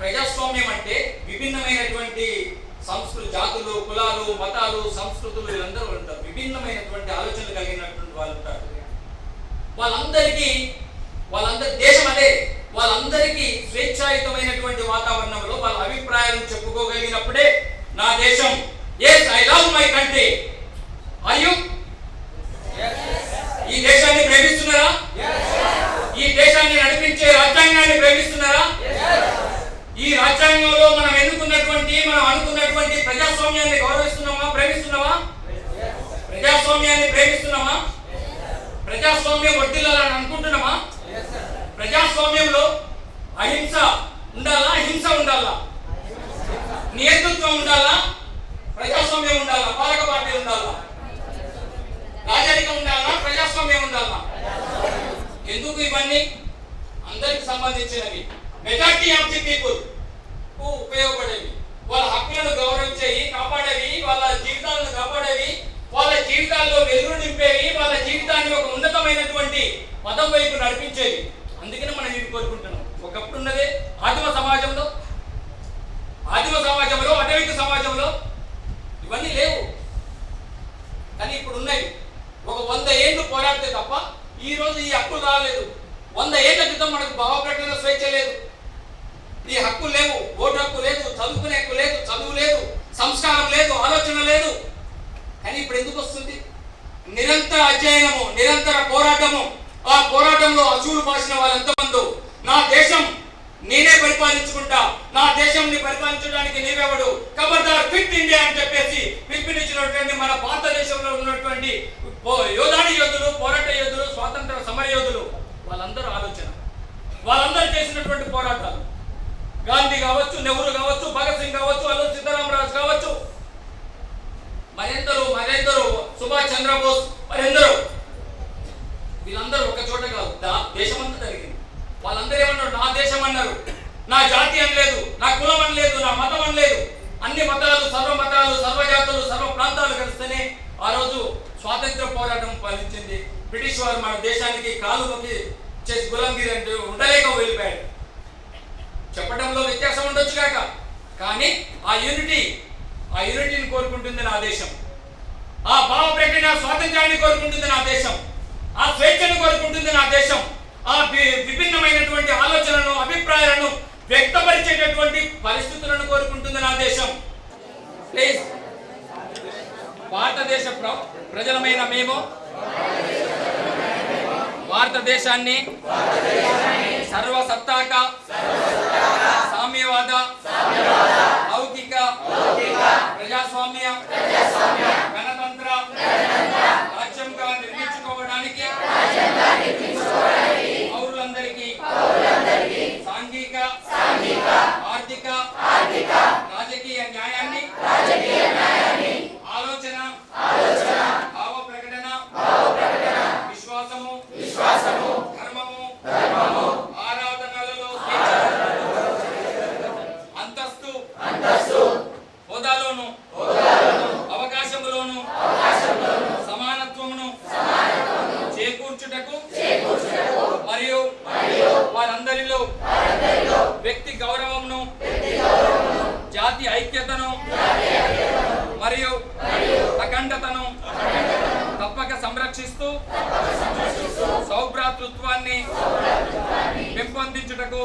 ప్రజాస్వామ్యం అంటే విభిన్నమైనటువంటి సంస్కృతి, జాతులు, కులాలు, మతాలు, సంస్కృతులు వీళ్ళందరూ ఉంటారు. విభిన్నమైనటువంటి ఆలోచనలు కలిగినటువంటి వాళ్ళు ఉంటారు. వాళ్ళందరి దేశం అదే. వాళ్ళందరికీ స్వేచ్ఛాయుతమైనటువంటి వాతావరణంలో వాళ్ళ అభిప్రాయాలను చెప్పుకోగలిగినప్పుడే నా దేశం. Yes, I love my country. Are you? ఈ దేశాన్ని ప్రేమిస్తున్నారా? ఈ దేశాన్ని నడిపించే రాజ్యాంగాన్ని ప్రేమిస్తున్నారా? ఈ రాజ్యాంగంలో మనం అనుకున్నటువంటి ప్రజాస్వామ్యాన్ని గౌరవిస్తున్నామా, ప్రేమిస్తున్నామా? ప్రజాస్వామ్యాన్ని ప్రేమిస్తున్నామా? ప్రజాస్వామ్యం వర్ధిల్లాలని అనుకుంటున్నామా? ప్రజాస్వామ్యంలో అహింస ఉండాలా, హింస ఉండాలా? నియంతృత్వం ఉండాలా, ప్రజాస్వామ్యం ఉండాలా? పాలక పార్టీ ఉండాలా? రాజరికం ఉండాలా, ప్రజాస్వామ్యం ఉండాలా? ఎందుకు ఇవన్నీ? అందరికి సంబంధించినవి, మెజారిటీ ఆఫ్ ది పీపుల్ కు ఉపయోగపడేవి, వాళ్ళ హక్కులను గౌరవించేవి, కాపాడేవి, వాళ్ళ జీవితాలను కాపాడేవి, వాళ్ళ జీవితాల్లో వెలుగు నింపేవి, వాళ్ళ జీవితాన్ని ఒక ఉన్నతమైనటువంటి మతం వైపు నడిపించేవి. అందుకనే మనం ఇది కోరుకుంటున్నాం. ఒకప్పుడు ఉన్నదే ఆదిమ సమాజంలో, అటవిక సమాజంలో ఇవన్నీ లేవు, కానీ ఇప్పుడు ఉన్నాయి. ఒక 100 ఏళ్ళు పోరాడితే తప్ప ఈ రోజు ఈ హక్కులు రాలేదు. 100 ఏళ్ల క్రితం మనకు భావ ప్రకటన స్వేచ్ఛ లేదు, ఈ హక్కు లేవు, ఓటు హక్కు లేదు, చదువుకునే హక్కు లేదు, చదువు లేదు, సంస్కారం లేదు, ఆలోచన లేదు. కానీ ఇప్పుడు ఎందుకు వస్తుంది? నిరంతర అధ్యయనము, నిరంతర పోరాటము. ఆ పోరాటంలో అసూలు పాసిన వాళ్ళు ఎంతమందో, నా దేశం నేనే పరిపాలించుకుంటా, నా దేశంని పరిపాలించడానికి నీవెవడు, ఖబర్దార్ క్విట్ ఇండియా అని చెప్పేసి పిలుపునిచ్చినటువంటి మన భారతదేశంలో ఉన్నటువంటి యోధాని యోధులు, పోరాట యోధులు, స్వాతంత్ర సమర యోధులు, వాళ్ళందరూ ఆలోచన, వాళ్ళందరూ చేసినటువంటి పోరాటాలు, గాంధీ కావచ్చు, నెహ్రూ కావచ్చు, భగత్ సింగ్ కావచ్చు, అల్లూరి సీతారామరాజు కావచ్చు, చంద్రబోస్ మరి ఎందరో, వీళ్ళందరూ ఒక చోట కాదు, దేశమంతా జరిగింది. వాళ్ళందరూ ఏమన్నారు? నా దేశం అన్నారు, నా జాతి అని లేదు, నా కులం అని లేదు, నా మతం అని లేదు. అన్ని మతాలు, సర్వజాతులు, సర్వ ప్రాంతాలు కలిస్తేనే ఆ రోజు స్వాతంత్ర పోరాటం ఫలించింది. బ్రిటిష్ వారు మన దేశానికి కాలు నొక్కి చేసి గులాంగిరి అంటే ఉండలేక వెళ్ళిపోయాడు. చెప్పడంలో వ్యత్యాసం ఉండొచ్చు కాక, కానీ ఆ యూనిటీని కోరుకుంటుంది నా దేశం. ఆ భావ ప్రకటన స్వాతంత్రాన్ని కోరుకుంటుంది నా దేశం. ఆ స్వేచ్ఛను కోరుకుంటుంది నా దేశం. ఆ విభిన్నమైనటువంటి ఆలోచనలను, అభిప్రాయాలను వ్యక్తపరిచేటటువంటి పరిస్థితులను కోరుకుంటుంది నా దేశం. ప్లీజ్, భారతదేశ ప్రజలమైన మేము భారతదేశాన్ని సర్వసత్తాక, సామ్యవాద, లౌకిక, ప్రజాస్వామ్య, గణతంత్ర రాజ్యంగా నిర్మించుకోవడానికి పౌరులందరికీ సాంఘిక, ఆర్థిక, రాజకీయ న్యాయాన్ని, ఆలోచన, భావ ప్రకటన, విశ్వాసము, ధర్మము, ఆరాధనలలో అంతస్తు, హోదాలోను, అవకాశములోను సమానత్వమును చేకూర్చుటకు మరియు వారందరిలో వ్యక్తి గౌరవమును, జాతి ఐక్యతను మరియు అఖండతను తప్పక సంరక్షిస్తూ సౌభ్రాతృత్వాన్ని పెంపొందించుటకు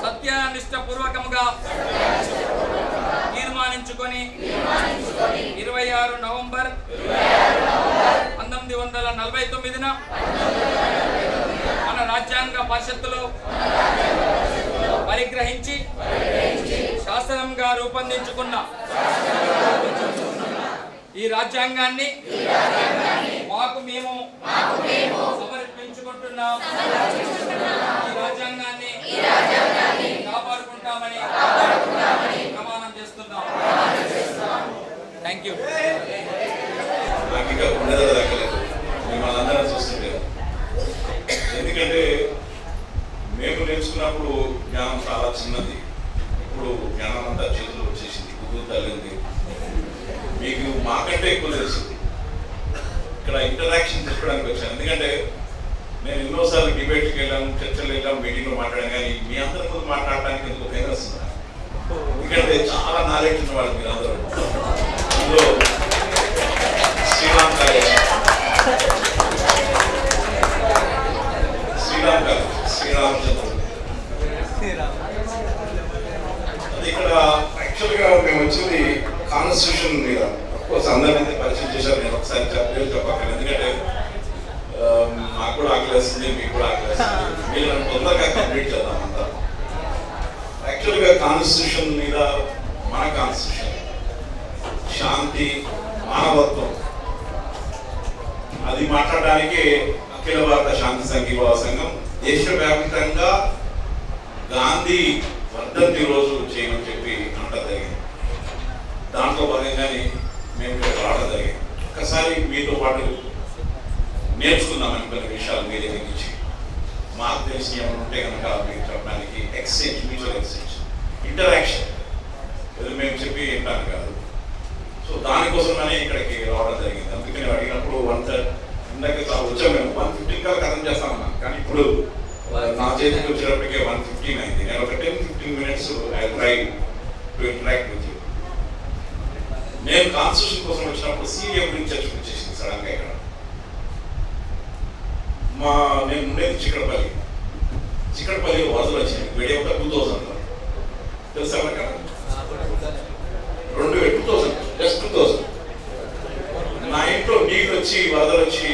సత్యనిష్టపూర్వకముగా తీర్మానించుకొని 26 నవంబర్ 1949న మన రాజ్యాంగ పరిషత్తులో పరిగ్రహించి శాసనంగా రూపొందించుకున్న ఈ రాజ్యాంగాన్ని మాకు మేము సమర్పించుకుంటున్నాం. ఈ రాజ్యాంగాన్ని కాపాడుకుంటామని ప్రమాణం చేస్తున్నాం. Thank you. నాకు ఇంకా ఉండేది దక్కలేదు మిమ్మల్ని అందరం చూస్తుంటే. ఎందుకంటే మేము నేర్చుకున్నప్పుడు జ్ఞానం చాలా చిన్నది, ఇప్పుడు జ్ఞానం అంతా చేతులు వచ్చేసింది, కుదురు తల్లింది. మీకు మాకంటే ఎక్కువ తెలుస్తుంది. ఇక్కడ ఇంటరాక్షన్ చెప్పడానికి వచ్చాను. ఎందుకంటే నేను ఎన్నోసార్లు డిబేట్కి వెళ్ళాను, చర్చలు వెళ్ళాం, మీటింగ్లో మాట్లాడాను, కానీ మీ అందరి ముందు మాట్లాడడానికి ఎందుకు భయం వస్తుంది. ఎందుకంటే చాలా నాలెడ్జ్ ఉన్న వాళ్ళు మీరు అందరూ. అందులో శ్రీరామ్ కాలేజ్, శ్రీరామచంద్రుడు, అది ఇక్కడ యాక్చువల్గా మేము వచ్చింది కాన్స్టిట్యూషన్ మీద. అఫ్కోర్స్ అందరినీ పరిచయం చేశారు, నేను ఒకసారి చెప్పక్కర్లేదు. ఎందుకంటే నాకు కూడా ఆకలేస్తుంది, మీకు కూడా ఆకలేస్తుంది. మీరు నన్ను తొందరగా కంప్లీట్ చేద్దాం అంతా. యాక్చువల్గా కాన్స్టిట్యూషన్ మీద, మన కాన్స్టిట్యూషన్ శాంతి, మానవత్వం, అది మాట్లాడడానికి అఖిల భారత శాంతి సంఘీభావ సంఘం దేశవ్యాప్తంగా గాంధీ వర్ధంతి రోజు చేయమని చెప్పి అనడం జరిగింది. దాంట్లో భాగంగానే మేము ఇక్కడ రావడం జరిగింది. ఒక్కసారి మీతో పాటు నేర్చుకుందామని కొన్ని విషయాలు మీ దగ్గర నుంచి మాకు తెలిసి ఏమైనా ఉంటే కనుక మీకు చెప్పడానికి ఎక్స్చేంజ్, మ్యూచువల్ ఎక్స్చేంజ్, ఇంటరాక్షన్, ఇది మేము చెప్పి ఏంటాను కాదు. సో దానికోసమనే ఇక్కడికి రావడం జరిగింది. అందుకని అడిగినప్పుడు 1:30 ఇందాక వచ్చాం, మేము 1:15 కల్లా కథం చేస్తామన్నాం. కానీ ఇప్పుడు నా చేతికి వచ్చేటప్పటికే 1:15 అయింది. నేను ఒక 10-15 minutes I try to interact with you. నేను కాన్స్టిట్యూషన్ కోసం వచ్చినప్పుడు సీఎం గురించి చర్చ వచ్చేసింది సడన్గా ఇక్కడ. నేను ఉండేది చిక్కడపల్లి వరదలు వచ్చినాయి. వీడియో 2000 తెలుసా కదా, 2000 జస్ట్ 2000 నా ఇంట్లో నీళ్ళు వచ్చి వరదలు వచ్చి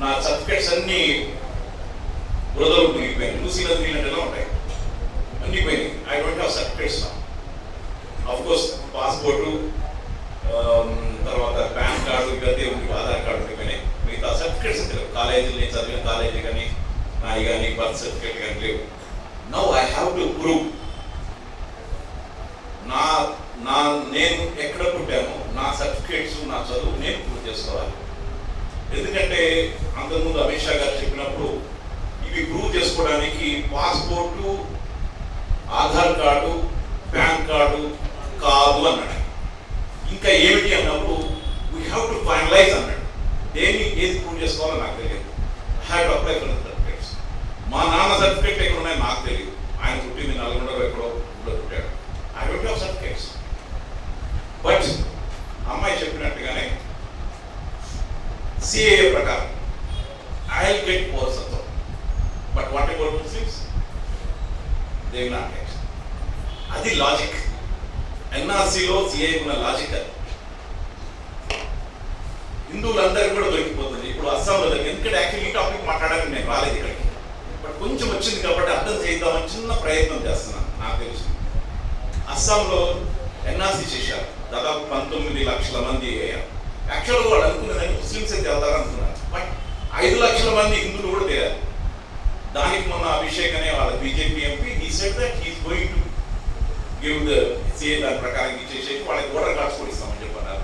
నా సర్టిఫికెట్స్ అన్ని బురదలు మునిగిపోయాయి. లూసీ నది నీళ్ళు అంటే ఉంటాయి, అన్ని పోయినాయి. I don't have certificates. Of course passport, తర్వాత పాన్ కార్డు, గతే ఉంది, ఆధార్ కార్డు ఉండిపోయినాయి. మిగతా సర్టిఫికెట్స్ లేవు. కాలేజీలు, నేను చదివిన కాలేజీ కానీ నాయి కానీ బర్త్ సర్టిఫికేట్ కానీ లేవు. Now I have to prove నేను ఎక్కడ పుట్టాను, నా సర్టిఫికేట్స్, నా చదువు నేను ప్రూవ్ చేసుకోవాలి. ఎందుకంటే అంతకుముందు అమిత్ షా గారు చెప్పినప్పుడు ఇవి ప్రూవ్ చేసుకోవడానికి passport, Aadhaar card, pan card కాదు అన్నాడు. ఇంకా ఏమిటి అన్నప్పుడు వీ హ్యావ్ టు ఫైనలైజ్ అన్నాడు. ఏది ప్రూవ్ చేసుకోవాలో నాకు తెలియదు. I have to apply for certificates. మా నాన్న సర్టిఫికేట్ ఎక్కడ ఉన్నాయో నాకు తెలియదు. ఆయన పుట్టింది నల్గొండలో ఎక్కడో పుట్టాడు. I don't have certificates. But అమ్మాయి చెప్పినట్టుగానే సిఏఏ ప్రకారం ఐ విల్ గెట్ పౌరసత్వం. But what about Muslims? They will not get. అది లాజిక్. ఎన్ఆర్సీలో సిఏ ఉన్న లాజిక్ అది. హిందువులందరికీ కూడా దొరికిపోతుంది. ఇప్పుడు అస్సాంలో జరిగింది. ఎందుకంటే యాక్చువల్లీ ఈ టాపిక్ మాట్లాడడానికి నేను రాలేదు ఇక్కడికి. బట్ కొంచెం వచ్చింది కాబట్టి అర్థం చేద్దామని చిన్న ప్రయత్నం చేస్తున్నాను. నాకు తెలుసు అస్సాంలో ఎన్ఆర్సీ చేశారు. దాదాపు 19 లక్షల మంది అయ్యారు. యాక్చువల్గా వాళ్ళు అనుకున్నదని ముస్లిమ్సే తేలుతారు అనుకున్నారు. బట్ 5 లక్షల మంది హిందువులు కూడా తేలారు. దానికి మొన్న అభిషేక్ అనే వాళ్ళ బీజేపీ ఎంపీ ఈ said that he is going to give the CA దాని ప్రకారం ఇచ్చేసేసి వాళ్ళకి ఓటర్ కార్డ్స్ కూడా ఇస్తామని చెప్పన్నారు.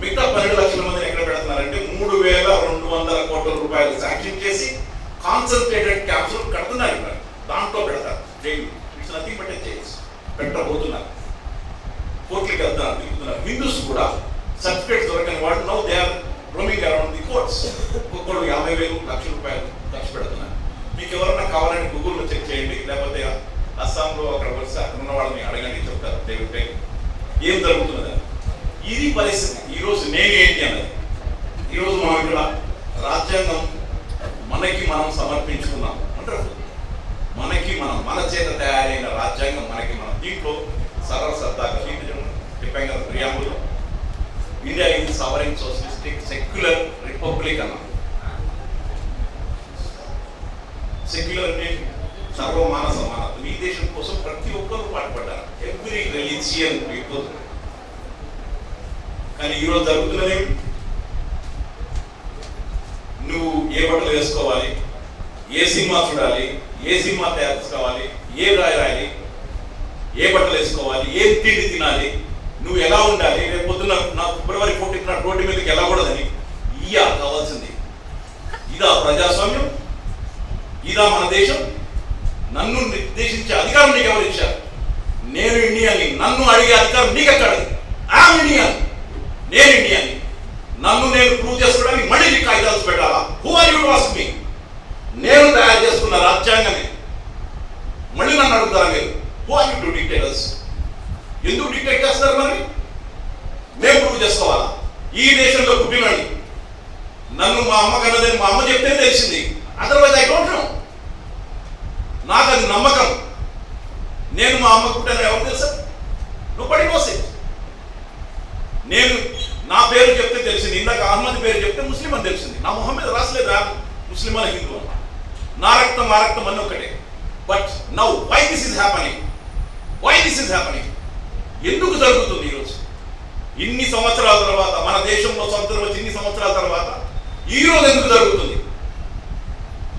మిగతా 12 లక్షల మందిని ఎక్కడ పెడుతున్నారంటే 3,200 కోట్ల రూపాయలు శాంక్షన్ చేసి కాన్సన్ట్రేటెడ్ క్యాంప్స్ కడుతున్నారు. ఇక్కడ దాంట్లో పెడతారు jail. It's nothing but jails పెట్టబోతున్నారు. కోర్టులకు వెళ్తున్నారు, తిరుగుతున్నారు. హిందూస్ కూడా సర్టిఫికేట్స్ దొరకని వాళ్ళు now they are roaming around the courts. ఒక్కొక్కడు 50,000 లక్షల రూపాయలు ఖర్చు పెడుతున్నారు. మీకు ఎవరన్నా కావాలని గూగుల్లో చెక్ చేయండి, లేకపోతే అస్సాంలో అక్కడ వస్తే అక్కడ ఉన్న వాళ్ళని అడగండి, చెప్తారు. ఏం జరుగుతున్నది ఇది పరిస్థితి. ఈరోజు నేను ఏంటి అన్నది. ఈరోజు మనం ఇక్కడ రాజ్యాంగం మనకి మనం సమర్పించుకున్నాం అంటారు. మనకి మనం మన చేత తయారైన రాజ్యాంగం మనకి మనం. దీంట్లో సరళ చెప్పాం కదా ప్రియాంబుల్లో, India is sovereign socialistic secular republic అన్నాం. సెక్యులర్ అంటే సర్వమాన సమానత్వం. ఈ దేశం కోసం ప్రతి ఒక్కరు పాటుపడ్డారు. Every religion people. కానీ ఈరోజు జరుగుతున్నది నువ్వు ఏ బట్టలు వేసుకోవాలి, ఏ సినిమా చూడాలి, ఏ సినిమా తయారు కావాలి, ఏ రాయాలి, ఏ బట్టలు వేసుకోవాలి, ఏం తిండి తినాలి, నువ్వు ఎలా ఉండాలి, రేపు పొద్దున్న నా ఫిబ్రవరి 14 రోడ్డు మీదకి వెళ్ళకూడదని ఇయ్యా కావాల్సింది. ఇదా ప్రజాస్వామ్యం? ఇదా మన దేశం? నన్ను నిర్దేశించే అధికారం నీకు ఎవరు ఇచ్చారు? నేను ఇండియాని. నన్ను అడిగే అధికారం నీకు ఎక్కడది? I'm Indian. నేను ఇండియాని. నన్ను నేను ప్రూవ్ చేసుకోవడానికి మళ్ళీ నీకు కాగితాలు పెట్టాలా? Who are you to ask me? నేను తయారు చేసుకున్న రాజ్యాంగమే మళ్ళీ నన్ను అడుగుతారా మీరు? Who are you to dictate us? ఎందుకు డిక్టేట్ చేస్తారు? మరి మేము ప్రూవ్ చేసుకోవాలా? ఈ దేశంలో పుట్టినాడు. నన్ను మా అమ్మ కన్నదని మా అమ్మ చెప్తే తెలిసింది. Otherwise I don't know. నాకు అది నమ్మకం. నేను మా అమ్మ పుట్టాను ఎవరు తెలుసా? Nobody knows it. నేను నా పేరు చెప్తే తెలిసింది. ఇందాక అహ్మద్ పేరు చెప్తే ముస్లిం అని తెలిసింది. నా మొహం మీద రాసలేదు ముస్లిం అని హిందూ అని. నా రక్తం మా రక్తం అన్నీ ఒకటే. But now why this is happening? Why this is happening? ఎందుకు జరుగుతుంది ఈరోజు? ఇన్ని సంవత్సరాల తర్వాత, మన దేశంలో స్వతంత్రం వచ్చి ఇన్ని సంవత్సరాల తర్వాత ఈరోజు ఎందుకు జరుగుతుంది?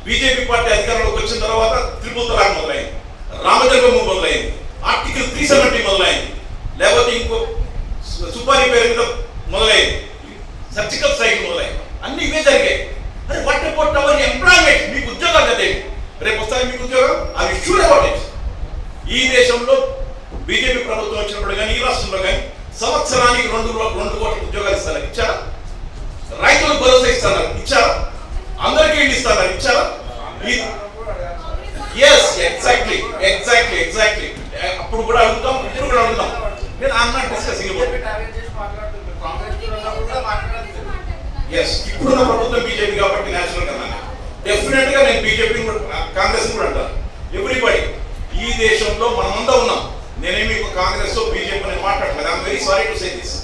బీజేపీ పార్టీ అధికారంలోకి వచ్చిన తర్వాత త్రిపుల్ తలాక్ మొదలైంది, రామజన్మభూమి మొదలైంది, ఆర్టికల్ 370 మొదలైంది, లేకపోతే ఇంకో సుపారీ పేరు మీద మొదలైంది, సర్జికల్ స్ట్రైక్ మొదలైంది. అన్ని ఇవే జరిగాయి. అరే వాట్ అబౌట్ అవర్ ఎంప్లాయ్మెంట్? మీకు ఉద్యోగాలు కదా, రేపు వస్తాయి మీకు ఉద్యోగం. అవి షూర్ అబౌట్ ఇట్. ఈ దేశంలో బీజేపీ ప్రభుత్వం వచ్చినప్పుడు కానీ, ఈ రాష్ట్రంలో కానీ సంవత్సరానికి 2 కోట్ల ఉద్యోగాలు ఇస్తారని ఇచ్చారా? రైతులకు భరోసా ఇస్తారని ఇచ్చారా? అందరికీ ఇల్లు ఇస్తారని ఇచ్చారా? Yes, exactly. అప్పుడు కూడా అడుగుతాం, ఇప్పుడు కూడా అడుగుతాం. నేను I'm not discussing about it. Yes, ఇప్పుడున్న ప్రభుత్వం బీజేపీ కాబట్టి నేచురల్ కదా. డెఫినెట్ గా నేను బీజేపీ కాంగ్రెస్ కూడా అంటాను. ఎవ్రీబడి ఈ దేశంలో మనమంతా ఉన్నాం. నేనేమి కాంగ్రెస్ బీజేపీ అని మాట్లాడలేదు. I'm very sorry to say this.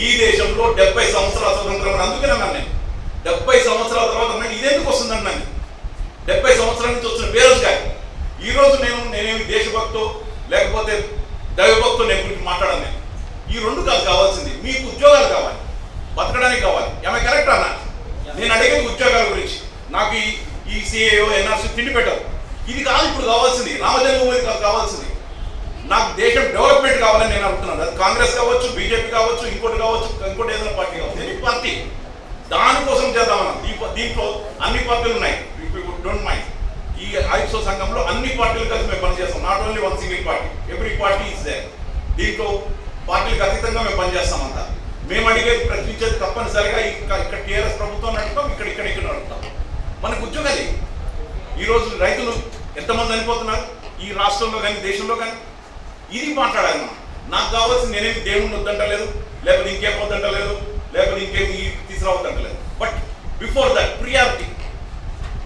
ఈ దేశంలో 70 సంవత్సరాల స్వతంత్రం. అందుకే అన్నాను నేను 70 సంవత్సరాల తర్వాత ఇదెందుకు వస్తుందని. నన్ను 70 సంవత్సరాల నుంచి వచ్చిన బేరోజ్గారి. ఈ రోజు నేనేమి దేశభక్తో లేకపోతే దైవభక్తో నేను గురించి మాట్లాడాను. నేను ఈ 2 కాదు కావాల్సింది. మీకు ఉద్యోగాలు కావాలి, బతకడానికి కావాలి. ఏమైనా కరెక్ట్ అన్నా? నేను అడిగేది ఉద్యోగాల గురించి. నాకు ఈ సిఏఓ ఎన్ఆర్సీ తిండి పెట్టారు. ఇది కాదు ఇప్పుడు కావాల్సింది. రామజన్మభూమి కాదు కావాల్సింది. నాకు దేశం డెవలప్మెంట్ కావాలని నేను అనుకున్నాను. అది కాంగ్రెస్ కావచ్చు, బీజేపీ కావచ్చు, ఇంకోటి కావచ్చు, ఇంకోటి ఏదైనా పార్టీ కావచ్చు, ఎనీ పార్టీ దానికోసం చేద్దామన్నా. దీంట్లో అన్ని పార్టీలు ఉన్నాయి. డోంట్ మైండ్, ఈ ఆయుష్ సంఘంలో అన్ని పార్టీలు కలిసి మేము పనిచేస్తాం. Not only one single party, every party is there. దీంట్లో పార్టీలకు అతీతంగా మేము పనిచేస్తామంతా. మేము అడిగేది, ప్రశ్నించేది తప్పనిసరిగా ఇక్కడ టీఆర్ఎస్ ప్రభుత్వం నడుపుతాం, ఇక్కడ నడుపుతాం. మనకు ఉద్యోగాలు ఈరోజు రైతులు ఎంతమంది చనిపోతున్నారు ఈ రాష్ట్రంలో కానీ దేశంలో కానీ, ఇది మాట్లాడాలి మనం. నాకు కావాల్సింది నేనేమి దేవుడిని వద్దంటలేదు, లేకపోతే ఇంకేం వద్దంటలేదు, లేకపోతే ఇంకేం తీసుకురావద్దంటలేదు. But before that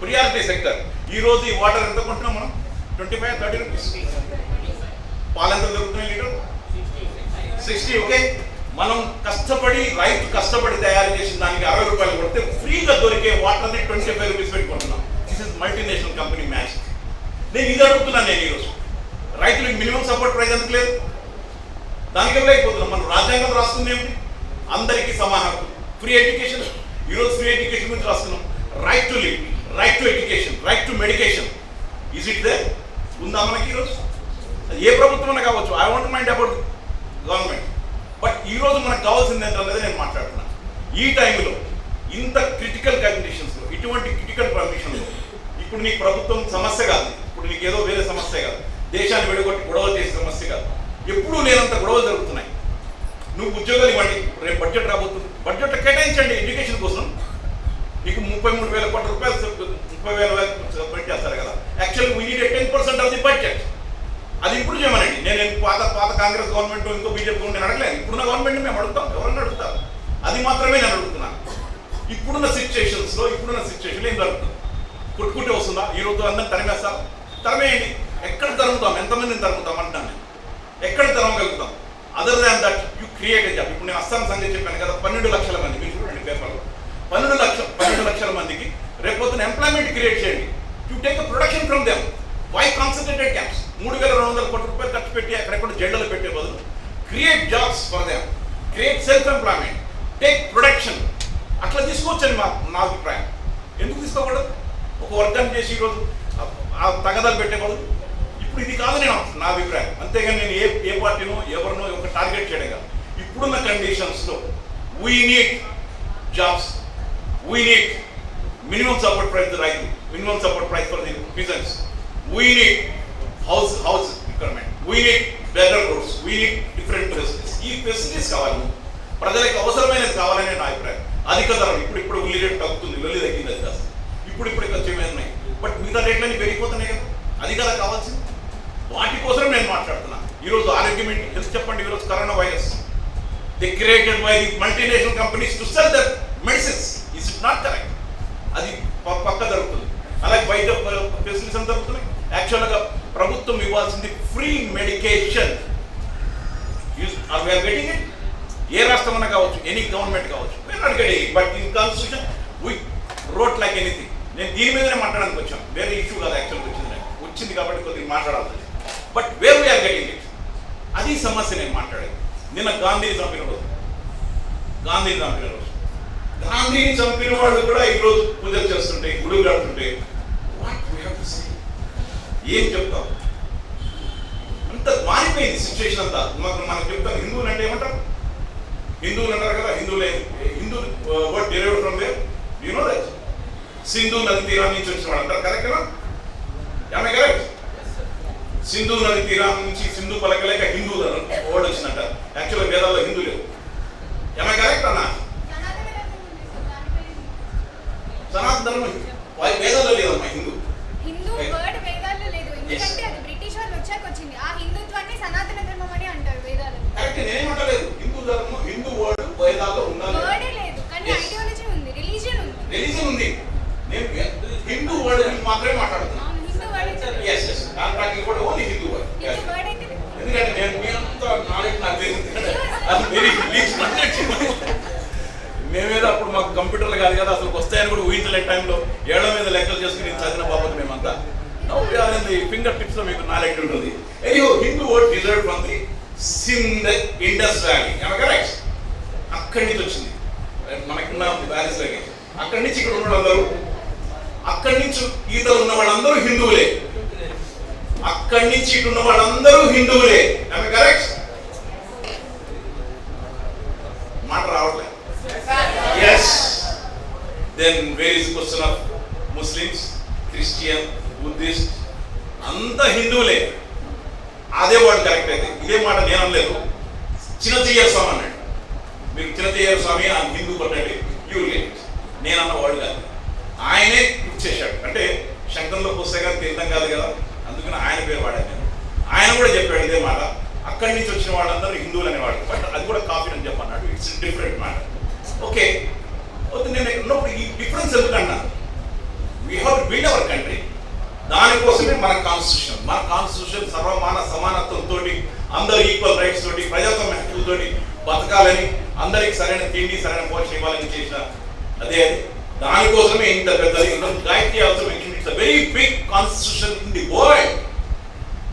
priority sector. ఈరోజు ఈ వాటర్ ఎంత కొంటున్నాం మనం? 25-30 రూపీస్. పాలు ఎంత దొరుకుతున్నాయి లీటర్? 60. ఓకే, మనం కష్టపడి రైతు కష్టపడి తయారు చేసిన దానికి 60 రూపాయలు కొడితే ఫ్రీగా దొరికే వాటర్ని 25 రూపీస్ పెట్టుకుంటున్నాం. This is multinational company match. నేను ఇది అడుగుతున్నాను. నేను ఈరోజు రైతులకు మినిమం సపోర్ట్ ప్రైస్ ఎందుకు లేదు? దానికి వెళ్ళైపోతున్నాం. మనం రాజ్యాంగం రాస్తుంది ఏమిటి? అందరికీ సమాన హక్కు, ఫ్రీ ఎడ్యుకేషన్. ఈరోజు ఫ్రీ ఎడ్యుకేషన్ గురించి రాస్తున్నాం. Right to live, right to education, right to medication. Is it there? ఉందా మనకి ఈరోజు? ఏ ప్రభుత్వం కావచ్చు. I want mind about government. But ఈరోజు మనకు కావాల్సింది ఏంటనేది నేను మాట్లాడుతున్నాను. ఈ టైంలో ఇంత క్రిటికల్ కండిషన్స్లో, ఇటువంటి క్రిటికల్ పర్మిషన్లో, ఇప్పుడు నీకు ప్రభుత్వం సమస్య కాదు, ఇప్పుడు నీకు ఏదో వేరే సమస్య కాదు, దేశాన్ని విడగొట్టి గొడవలు చేసే సమస్య కాదు. ఎప్పుడూ లేనంత గొడవలు జరుగుతున్నాయి. నువ్వు ఉద్యోగాలు ఇవ్వండి, రేపు బడ్జెట్ రాబోతుంది, బడ్జెట్ కేటాయించండి ఎడ్యుకేషన్ కోసం. నీకు 33,000 కోట్ల రూపాయలు 30,000 పెట్టేస్తారు కదా. Actually we need 10% of the budget. అది ఇంప్రూవ్ చేయమనండి. నేను పాత కాంగ్రెస్ గవర్నమెంట్, ఇంకో బీజేపీ గవర్నమెంట్ అడగలేదు. ఇప్పుడున్న గవర్నమెంట్ మేము అడుగుతాం, ఎవరన్నా అడుగుతారు. అది మాత్రమే నేను అడుగుతున్నాను. ఇప్పుడున్న సిచ్యువేషన్స్లో ఏం జరుగుతుంది? కొట్టుకుంటే వస్తుందా? ఈ రోజు అందరిని తరిమేస్తారు. తరమేయండి. ఎక్కడ తరుగుతాం? ఎంతమందిని తరుగుతాం అంటాను నేను. ఎక్కడ తరమగలుగుతాం? Other than that you create a job. ఇప్పుడు నేను అస్సాం సంగతి చెప్పాను కదా, 12 లక్షల మంది. మీరు చూడండి పేపర్లో, 12 లక్షల మందికి రేపొద్దున ఎంప్లాయ్మెంట్ క్రియేట్ చేయండి. You take a production from them. Why concentrated camps? 3,200 కోట్ల రూపాయలు ఖర్చు పెట్టి అక్కడెక్కడ జెండలు పెట్టే బదులు create jobs for them, create self employment, take production. అట్లా తీసుకోవచ్చని నా అభిప్రాయం. ఎందుకు తీసుకోకూడదు? ఒక వర్గాన్ని చేసి ఈరోజు తగదాలు పెట్టే బదులు. ఇప్పుడు ఇది కాదు నా అభిప్రాయం. అంతేగాని నేను ఏ పార్టీనో ఎవరినో ఒక టార్గెట్ చేయడం కాదు. ఇప్పుడున్న కండిషన్స్లో we need jobs, we need minimum support price రైతు, minimum support price for the pigeons, we need house requirement, we need better roads, we need different facilities. ఈ ఫెసిలిటీస్ కావాలి, ప్రజలకు అవసరమైనది కావాలనే నా అభిప్రాయం. అధిక ధరలు ఇప్పుడు ఉల్లి రేటు తగ్గుతుంది, వెల్లి తగ్గింది, అది కాదు. ఇప్పుడు ఖర్చు ఉన్నాయి. బట్ మిగతా రేట్లన్నీ పెరిగిపోతున్నాయి కదా, అది కదా కావాల్సింది. వాటి కోసం నేను మాట్లాడుతున్నాను. ఈరోజు ఆరోగ్యం ఎందుకు చెప్పండి? ఈరోజు corona virus they created by the multinational companies to sell their medicines. Is it not correct? అది పక్క జరుగుతుంది. అలాగే వైద్య ఫెసిలిటీస్ అంతా జరుగుతున్నాయి. యాక్చువల్గా ప్రభుత్వం ఇవ్వాల్సింది free medication. We are getting it. ఏ రాష్ట్రం అన్నా కావచ్చు, ఎనీ గవర్నమెంట్ కావచ్చు, we are not getting it. But in constitution we wrote like anything. నేను దీని మీదనే మాట్లాడడానికి వచ్చాను, వేరే ఇష్యూ కాదు. యాక్చువల్గా వచ్చింది కాబట్టి కొద్దిగా మాట్లాడాలి. But where we are getting it, అది సమస్య. నేను మాట్లాడేది నిన్న గాంధీని చంపిన రోజు, గాంధీని చంపిన వాళ్ళు కూడా ఈరోజు పూజలు చేస్తుంటే, గుడులు కడుతుంటే what we have to say? ఏం చెప్తాం? అంత మారిపోయింది సిచ్యువేషన్ అంతా. మనకు చెప్తాం హిందువులు అంటే ఏమంటారు? హిందువులు అంటారు కదా, Hindu word derived from where? You know that? Sindhu నది తీరం నుంచి వచ్చిన వాడు అంటారు. కరెక్టేనా? ఏమే కరెక్ట్? సింధు నది తీరం నుంచి సింధు పలకలేక హిందూ వర్డ్ వచ్చిందంట. యాక్చువల్గా వేదాల్లో హిందూ లేవు. ఏమే కరెక్ట్ అన్నా? సనాతన ధర్మం వేదాల్లో లేదమ్మా హిందూ. హిందూ వర్డ్ వేదాల్లో లేదు, ఎందుకంటే అది బ్రిటిష్ వాళ్ళు వచ్చాక వచ్చింది. ఆ హిందుత్వాన్ని సనాతన ధర్మం అని అంటారు వేదాల్లో. కరెక్ట్, నేనేమంటలేదు. హిందూ ధర్మం, హిందూ వర్డ్ వేదాల్లో ఉండాలి. వర్డే లేదు, కానీ ఐడియాలజీ ఉంది, రిలీజియన్ ఉంది. నేను హిందూ వర్డ్ గురించి మాత్రమే మాట్లాడుతున్నాను. Yes. I'm talking about only Hindu word. Yes. ఎందుకంటే నేను మీ అంత నాలెడ్జ్ నాకు తెలియదు. అది వెరీ మేమేదో అప్పుడు మాకు కంప్యూటర్లు కాదు కదా, అసలు వస్తాయని కూడా ఊహించలేని టైంలో ఏళ్ల మీద లెక్కలు చేసుకుని చదివిన బాబు మేమంతా. Now we are in the finger tips లో మీకు నాలెడ్జ్ ఉంటుంది. Anyhow Hindu word deserved from the Indus valley. Correct? అక్కడి నుంచి వచ్చింది మనకున్న వ్యాలీస్ లోకి. అక్కడి నుంచి ఇక్కడ ఉన్న వాళ్ళందరూ, అక్కడి నుంచి ఈతలు ఉన్న వాళ్ళందరూ హిందువులే. అక్కడి నుంచి ఇటు ఉన్న వాళ్ళందరూ హిందువులే. కరెక్ట్? మాట రావట్లేదు. Yes. Then where is question of Muslims, Christian, Buddhist, అంతా హిందువులే. అదే వర్డ్ కరెక్ట్ అయితే. ఇదే మాట నేను అనలేదు. చిన్నజీయర్ స్వామి అన్నాడు. మీకు చిన్నజీయర్ స్వామి ఆ హిందూ పట్టండి ప్యూర్లీ, నేను అన్న వర్డ్ కాదు. ఆయనే గుర్తు చేశాడు. అంటే శంకరంలో పుస్తకం కానీ తీర్థం కాదు కదా, అందుకని ఆయన పేరు వాడాను నేను. ఆయన కూడా చెప్పాడు ఇదే మాట. అక్కడి నుంచి వచ్చిన వాళ్ళందరూ హిందువులు అనేవాడు. బట్ అది కూడా కాఫీ అని చెప్పన్నాడు. ఇట్స్ డిఫరెంట్ మాట. ఓకే, నేను ఉన్నప్పుడు ఈ డిఫరెన్స్ ఎందుకన్నా, we have to build our country. దానికోసమే మన కాన్స్టిట్యూషన్ సర్వమాన సమానత్వంతో, అందరూ ఈక్వల్ రైట్స్ తోటి, ప్రజాస్వామ్య హక్కులతోటి బతకాలని, అందరికి సరైన తిండి, సరైన పోషణ ఇవ్వాలని చేసిన అదే అది. దానికోసమే ఇంత పెద్దది. Gayatri also mention it's a very big constitution in the world.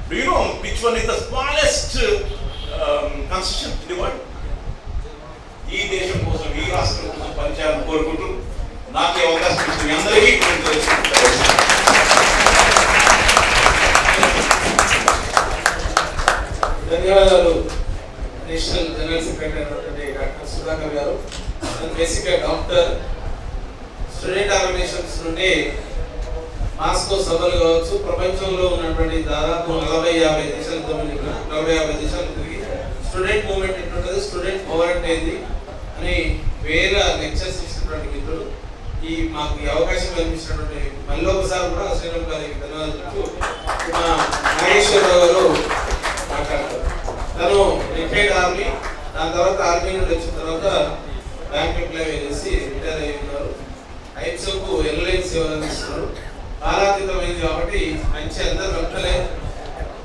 Do you know which one is the smallest constitution in the world? ఈ దేశం కోసం, ఈ రాష్ట్రం కోసం పనిచేయాలని కోరుకుంటూ నాకే అవకాశం ఇచ్చిన మీ అందరికీ ధన్యవాదాలు. నేషనల్ జనరల్ సెక్రటరీ అయినటువంటి డాక్టర్ సుధాకర్ గారు. బేసిక్గా డాక్టర్, స్టూడెంట్ ఆర్గనైజేషన్స్ నుండి మాస్కో సభలు కావచ్చు, ప్రపంచంలో ఉన్నటువంటి దాదాపు 40-50 దేశాలతో 40-50 దేశాలు తిరిగి స్టూడెంట్ మూవ్మెంట్ ఎట్లుంటుంది, స్టూడెంట్ పవర్ అంటే ఏంది అని వేరే లెక్చర్స్ ఇచ్చినటువంటి మిత్రులు. మాకు ఈ అవకాశం కల్పించినటువంటి మళ్ళీ ఒకసారి కూడా శ్రీరామ్ గారికి ధన్యవాదాలు చెప్తూ మా నాగేశ్వరరావు గారు మాట్లాడతారు. తను రిటైర్డ్ ఆర్మీ, దాని తర్వాత ఆర్మీ నుండి వచ్చిన తర్వాత బ్యాంక్ ఎంప్లాయ్ చేసి రిటైర్ అయి ఉన్నారు. ఐప్సోకు ఎయిర్లైన్ సేవలు అందిస్తున్నారు. కాలాతీతమైంది కాబట్టి మంచి అందరు వెంటనే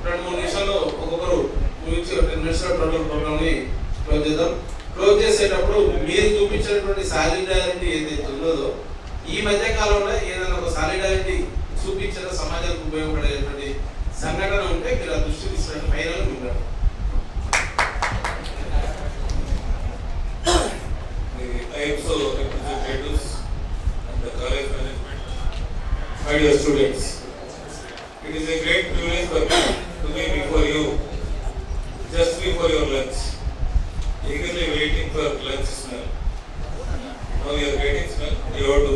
2-3 నిమిషాల్లో ఒక్కొక్కరు ముగించి 10 నిమిషాల టోటల్ ప్రోగ్రామ్ని క్లోజ్ చేద్దాం. క్లోజ్ చేసేటప్పుడు మీరు చూపించినటువంటి సాలిడారిటీ ఏదైతే ఉన్నదో, ఈ మధ్య కాలంలో ఏదైనా ఒక సాలిడారిటీ చూపించిన సమాజానికి ఉపయోగపడేటువంటి సంఘటన ఉంటే మీరు ఆ దృష్టి తీసుకున్న ఫైనల్ విన్నారు. IPSO representatives and the college management, my dear students, it is a great privilege for me to be before you just before your lunch, eagerly waiting for lunch smell. Now you are getting smell, you have to.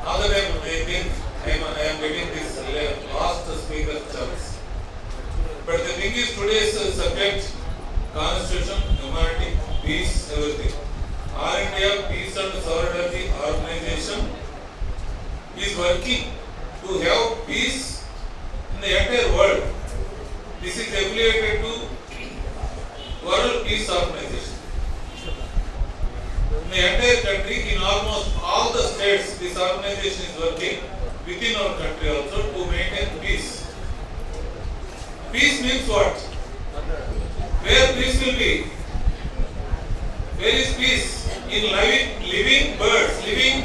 All the time I think I am getting this last speaker chance. But the thing is, today's subject, Constitution, humanity, peace, everything. All India Peace and Solidarity Organization is working to have peace in the entire world. This is affiliated to World Peace Organization. In the entire country, in almost all the states, this organization is working within our country also to maintain peace. Peace means what? Where peace will be? Where is peace? In living birds, living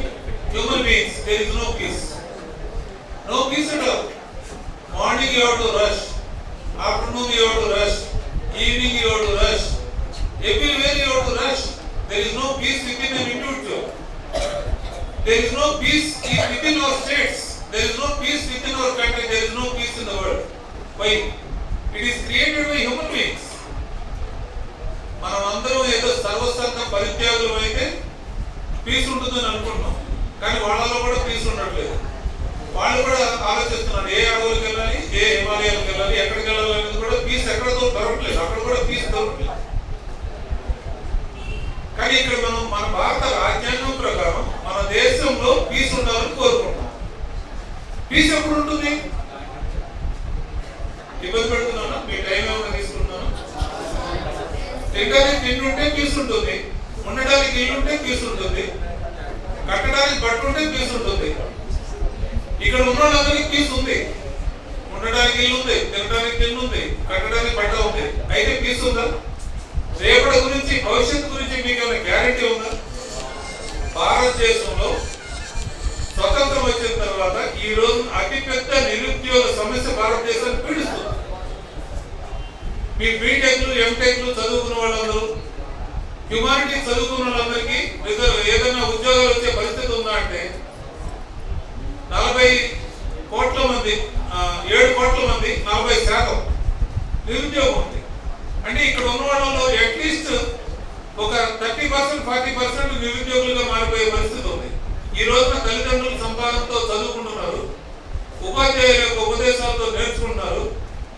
human beings, there is no peace. No peace at all. Morning you have to rush, afternoon you have to rush, evening you have to rush. Everywhere you have to rush. There is no peace within an individual. There is no peace within our states. There is no peace within our country. There is no peace in the world. Why? It is created by human beings. మనం అందరం ఏదో సర్వసంగ పరిత్యాగులు అయితే piece ఉంటుందని అనుకుంటున్నాం, కానీ వాళ్ళలో కూడా piece ఉండట్లేదు. వాళ్ళు కూడా ఆలోచిస్తున్నారు ఏ అడవులకు వెళ్ళాలి, ఏ హిమాలయాలకు వెళ్ళాలి, ఎక్కడికి వెళ్ళాలి అనేది కూడా పీస్ ఎక్కడితో దొరకట్లేదు. అక్కడ కూడా పీస్ దొరకట్లేదు. కానీ ఇక్కడ మనం మన భారత రాజ్యాంగం ప్రకారం మన దేశంలో పీస్ ఉండాలని కోరుకుంటున్నాం. పీస్ ఎప్పుడు ఉంటుంది? ఇబ్బంది పెడుతున్నాను, మీ టైం ఏమైనా తీసుకుంటున్నాను. తినడానికి తిండి ఉంటే పీస్ ఉంటుంది, ఉండడానికి ఇల్లు ఉంటే పీస్ ఉంటుంది, కట్టడానికి బట్ట ఉంటే పీస్ ఉంటుంది. ఇక్కడ ఉన్న వాళ్ళందరికీ పీస్ ఉంది. ఉండడానికి ఇల్లు ఉంది, తినడానికి తిండి ఉంది, కట్టడానికి బట్ట ఉంది. అయితే పీస్ ఉందా? రేపటి గురించి, భవిష్యత్తు గురించి మీకు ఏమైనా గ్యారెంటీ ఉందా? భారతదేశంలో స్వతంత్రం వచ్చిన తర్వాత ఈ రోజు అతిపెద్ద నిరుద్యోగ సమస్య భారతదేశాన్ని పీడిస్తుంది. మీ బీటెక్లు, ఎంటెక్లు చదువుకున్న వాళ్ళందరూ, హ్యుమానిటీస్ చదువుకున్న వాళ్ళందరికీ ఏదైనా ఉద్యోగాలు వచ్చే పరిస్థితి ఉందా అంటే 40 కోట్ల మంది 7 కోట్ల మంది 40% నిరుద్యోగం ఉంది. అంటే ఇక్కడ ఉన్న వాళ్ళలో అట్లీస్ట్ ఒక 30% 40% నిరుద్యోగులుగా మారిపోయే పరిస్థితి ఉంది. ఈ రోజున తల్లిదండ్రుల సంపాదనతో చదువుకుంటున్నారు, ఉపాధ్యాయుల యొక్క ఉపదేశాలతో నేర్చుకుంటున్నారు.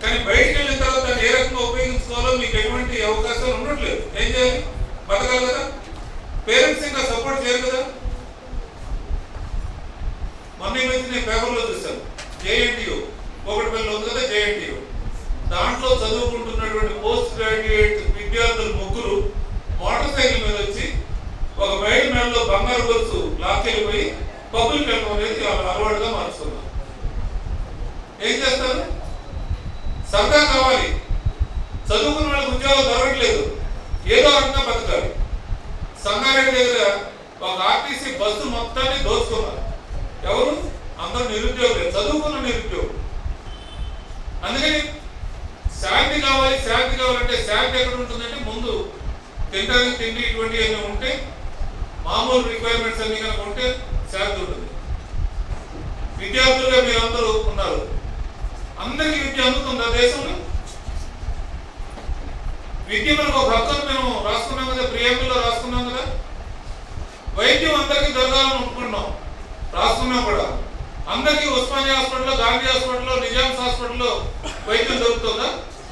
కానీ బయటికి వెళ్ళిన తర్వాత దాన్ని ఏ రకంగా ఉపయోగించుకోవాలో మీకు ఎటువంటి అవకాశాలు ఉండట్లేదు. ఏం చేయాలి? బతకాలి కదా. పేరెంట్స్ ఇంకా సపోర్ట్ చేయరు కదా. మొన్న ఈ మధ్య నేను పేపర్లో చూశాను, JNTU ఒకటిపల్లి ఉంది కదా, JNTU దాంట్లో చదువుకుంటున్నటువంటి పోస్ట్ గ్రాడ్యుయేట్ విద్యార్థులు 3 మోటార్ సైకిల్ మీద వచ్చి ఒక బయట మేడలో బంగారు గొలుసు లాక్కెళ్ళిపోయి పబ్బులకి వెళ్ళడం అనేది అలవాటుగా మార్చుకున్నారు. ఏం చేస్తారు? సరదా కావాలి. చదువుకున్న వాళ్ళకి ఉద్యోగాలు దొరకట్లేదు, ఏదో రకంగా బతకాలి. సంగారెడ్డి దగ్గర ఒక ఆర్టీసీ బస్సు మొత్తాన్ని దోచుకున్నారు. ఎవరు? అందరూ నిరుద్యోగులే, చదువుకున్న నిరుద్యోగులు. అందుకని శాంతి కావాలి. శాంతి కావాలంటే శాంతి ఎక్కడ ఉంటుందంటే ముందు తినడానికి తిండి ఇటువంటివన్నీ ఉంటే, మామూలు రిక్వైర్మెంట్స్ అన్ని కనుక ఉంటే శాంతి ఉంటుంది. విద్యార్థులుగా మీరు అందరూ ఉన్నారు, అందరికీ విద్య అందుతుందా దేశంలో? విద్య మనకు ఒక హక్కును మేము రాసుకున్నాం కదా, ప్రియాంబుల్లో రాసుకున్నాం కదా. వైద్యం అందరికీ దొరకాలని ఒప్పుకున్నాం, రాసుకున్నాం కూడా. అందరికీ ఉస్మానియా హాస్పిటల్లో, గాంధీ హాస్పిటల్లో, నిజామ్స్ హాస్పిటల్లో వైద్యం దొరుకుతుందా?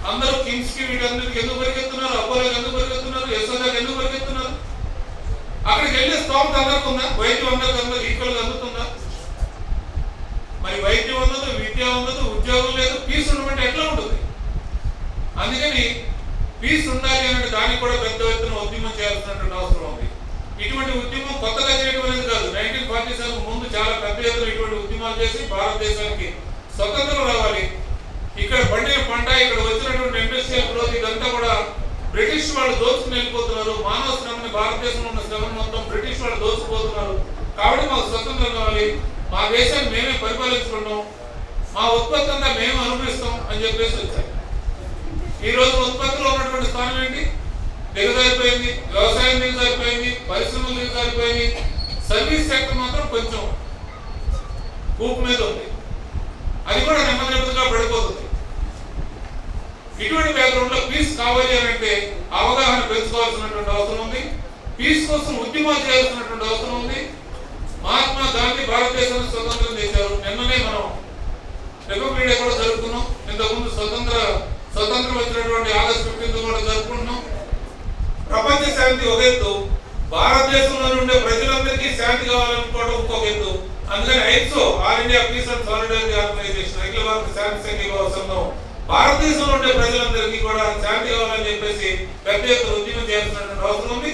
అందరూ కిమ్స్కి వీటన్నిటికి ఎందుకు పరిగెత్తున్నారు? అపోలోకి ఎందుకు పరిగెత్తున్నారు? యశోదాకి ఎందుకు పరిగెత్తున్నారు? అక్కడికి వెళ్ళే స్తోమత అందరికి ఉందా? వైద్యం అందరికి ఈక్వల్గా అందుతుందా? మరి వైద్యం ఉండదు, విద్య ఉండదు, ఉద్యోగం లేదు, పీస్ ఉండమంటే ఎట్లా ఉంటుంది? అందుకని పీస్ ఉండాలి అంటే దానికి కూడా పెద్ద ఎత్తున ఉద్యమం చేయాల్సినటువంటి అవసరం ఉంది. ఇటువంటి ఉద్యమం కొత్తగా చేయడం అనేది కాదు. 1947 ముందు చాలా పెద్ద ఎత్తున ఇటువంటి ఉద్యమాలు చేసి భారతదేశానికి స్వతంత్రం రావాలి. ఇక్కడ పండిన పంట, ఇక్కడ వచ్చినటువంటి ఇండస్ట్రియల్ గ్రోత్ ఇదంతా కూడా బ్రిటిష్ వాళ్ళు దోచుకుని వెళ్ళిపోతున్నారు. మానవ శ్రమని, భారతదేశంలో ఉన్న శ్రమను మొత్తం బ్రిటిష్ వాళ్ళు దోచుకుపోతున్నారు. కాబట్టి మాకు స్వతంత్రం కావాలి, మా దేశాన్ని మేమే పరిపాలించుకుంటాం, మా ఉత్పత్తి అంతా మేము అనుభవిస్తాం అని చెప్పేసి వచ్చారు. ఈ రోజు ఉత్పత్తిలో ఉన్నటువంటి స్థానం ఏంటి? దిగజారిపోయింది. వ్యవసాయం దిగజారిపోయింది, పరిశ్రమలు దిగజారిపోయింది. సర్వీస్ సెక్టర్ మాత్రం కొంచెం ఊపు మీద ఉంది, అది కూడా నెమ్మదిగా పడిపోతుంది. ఇటువంటి బ్యాక్గ్రౌండ్ లో పీస్ కావాలి అని అంటే అవగాహన పెంచుకోవాల్సినటువంటి అవసరం ఉంది. పీస్ కోసం ఉద్యమాలు చేయాల్సినటువంటి అవసరం ఉంది. మహాత్మా గాంధీ భారతదేశానికి స్వతంత్రం చేశారు. నిన్ననే మనం రిపబ్లిక్ డే కూడా జరుపుకున్నాం. ఇంతకుముందు స్వతంత్రం వచ్చినటువంటి ఆగస్టు 15 కూడా జరుపుకుంటున్నాం. ప్రపంచ శాంతి ఒక ఎత్తు, భారతదేశంలో ఉండే ప్రజలందరికీ శాంతి కావాలనుకోవడం ఇంకొక ఎత్తు. అందుకని AIPSO, all India peace and solidarity organisation, అఖిల భారత శాంతి సంఘీభావ సంఘం భారతదేశంలో ఉండే ప్రజలందరికీ కూడా శాంతి కావాలని చెప్పేసి పెద్ద ఎత్తున ఉద్యమం చేయాల్సినటువంటి అవసరం ఉంది.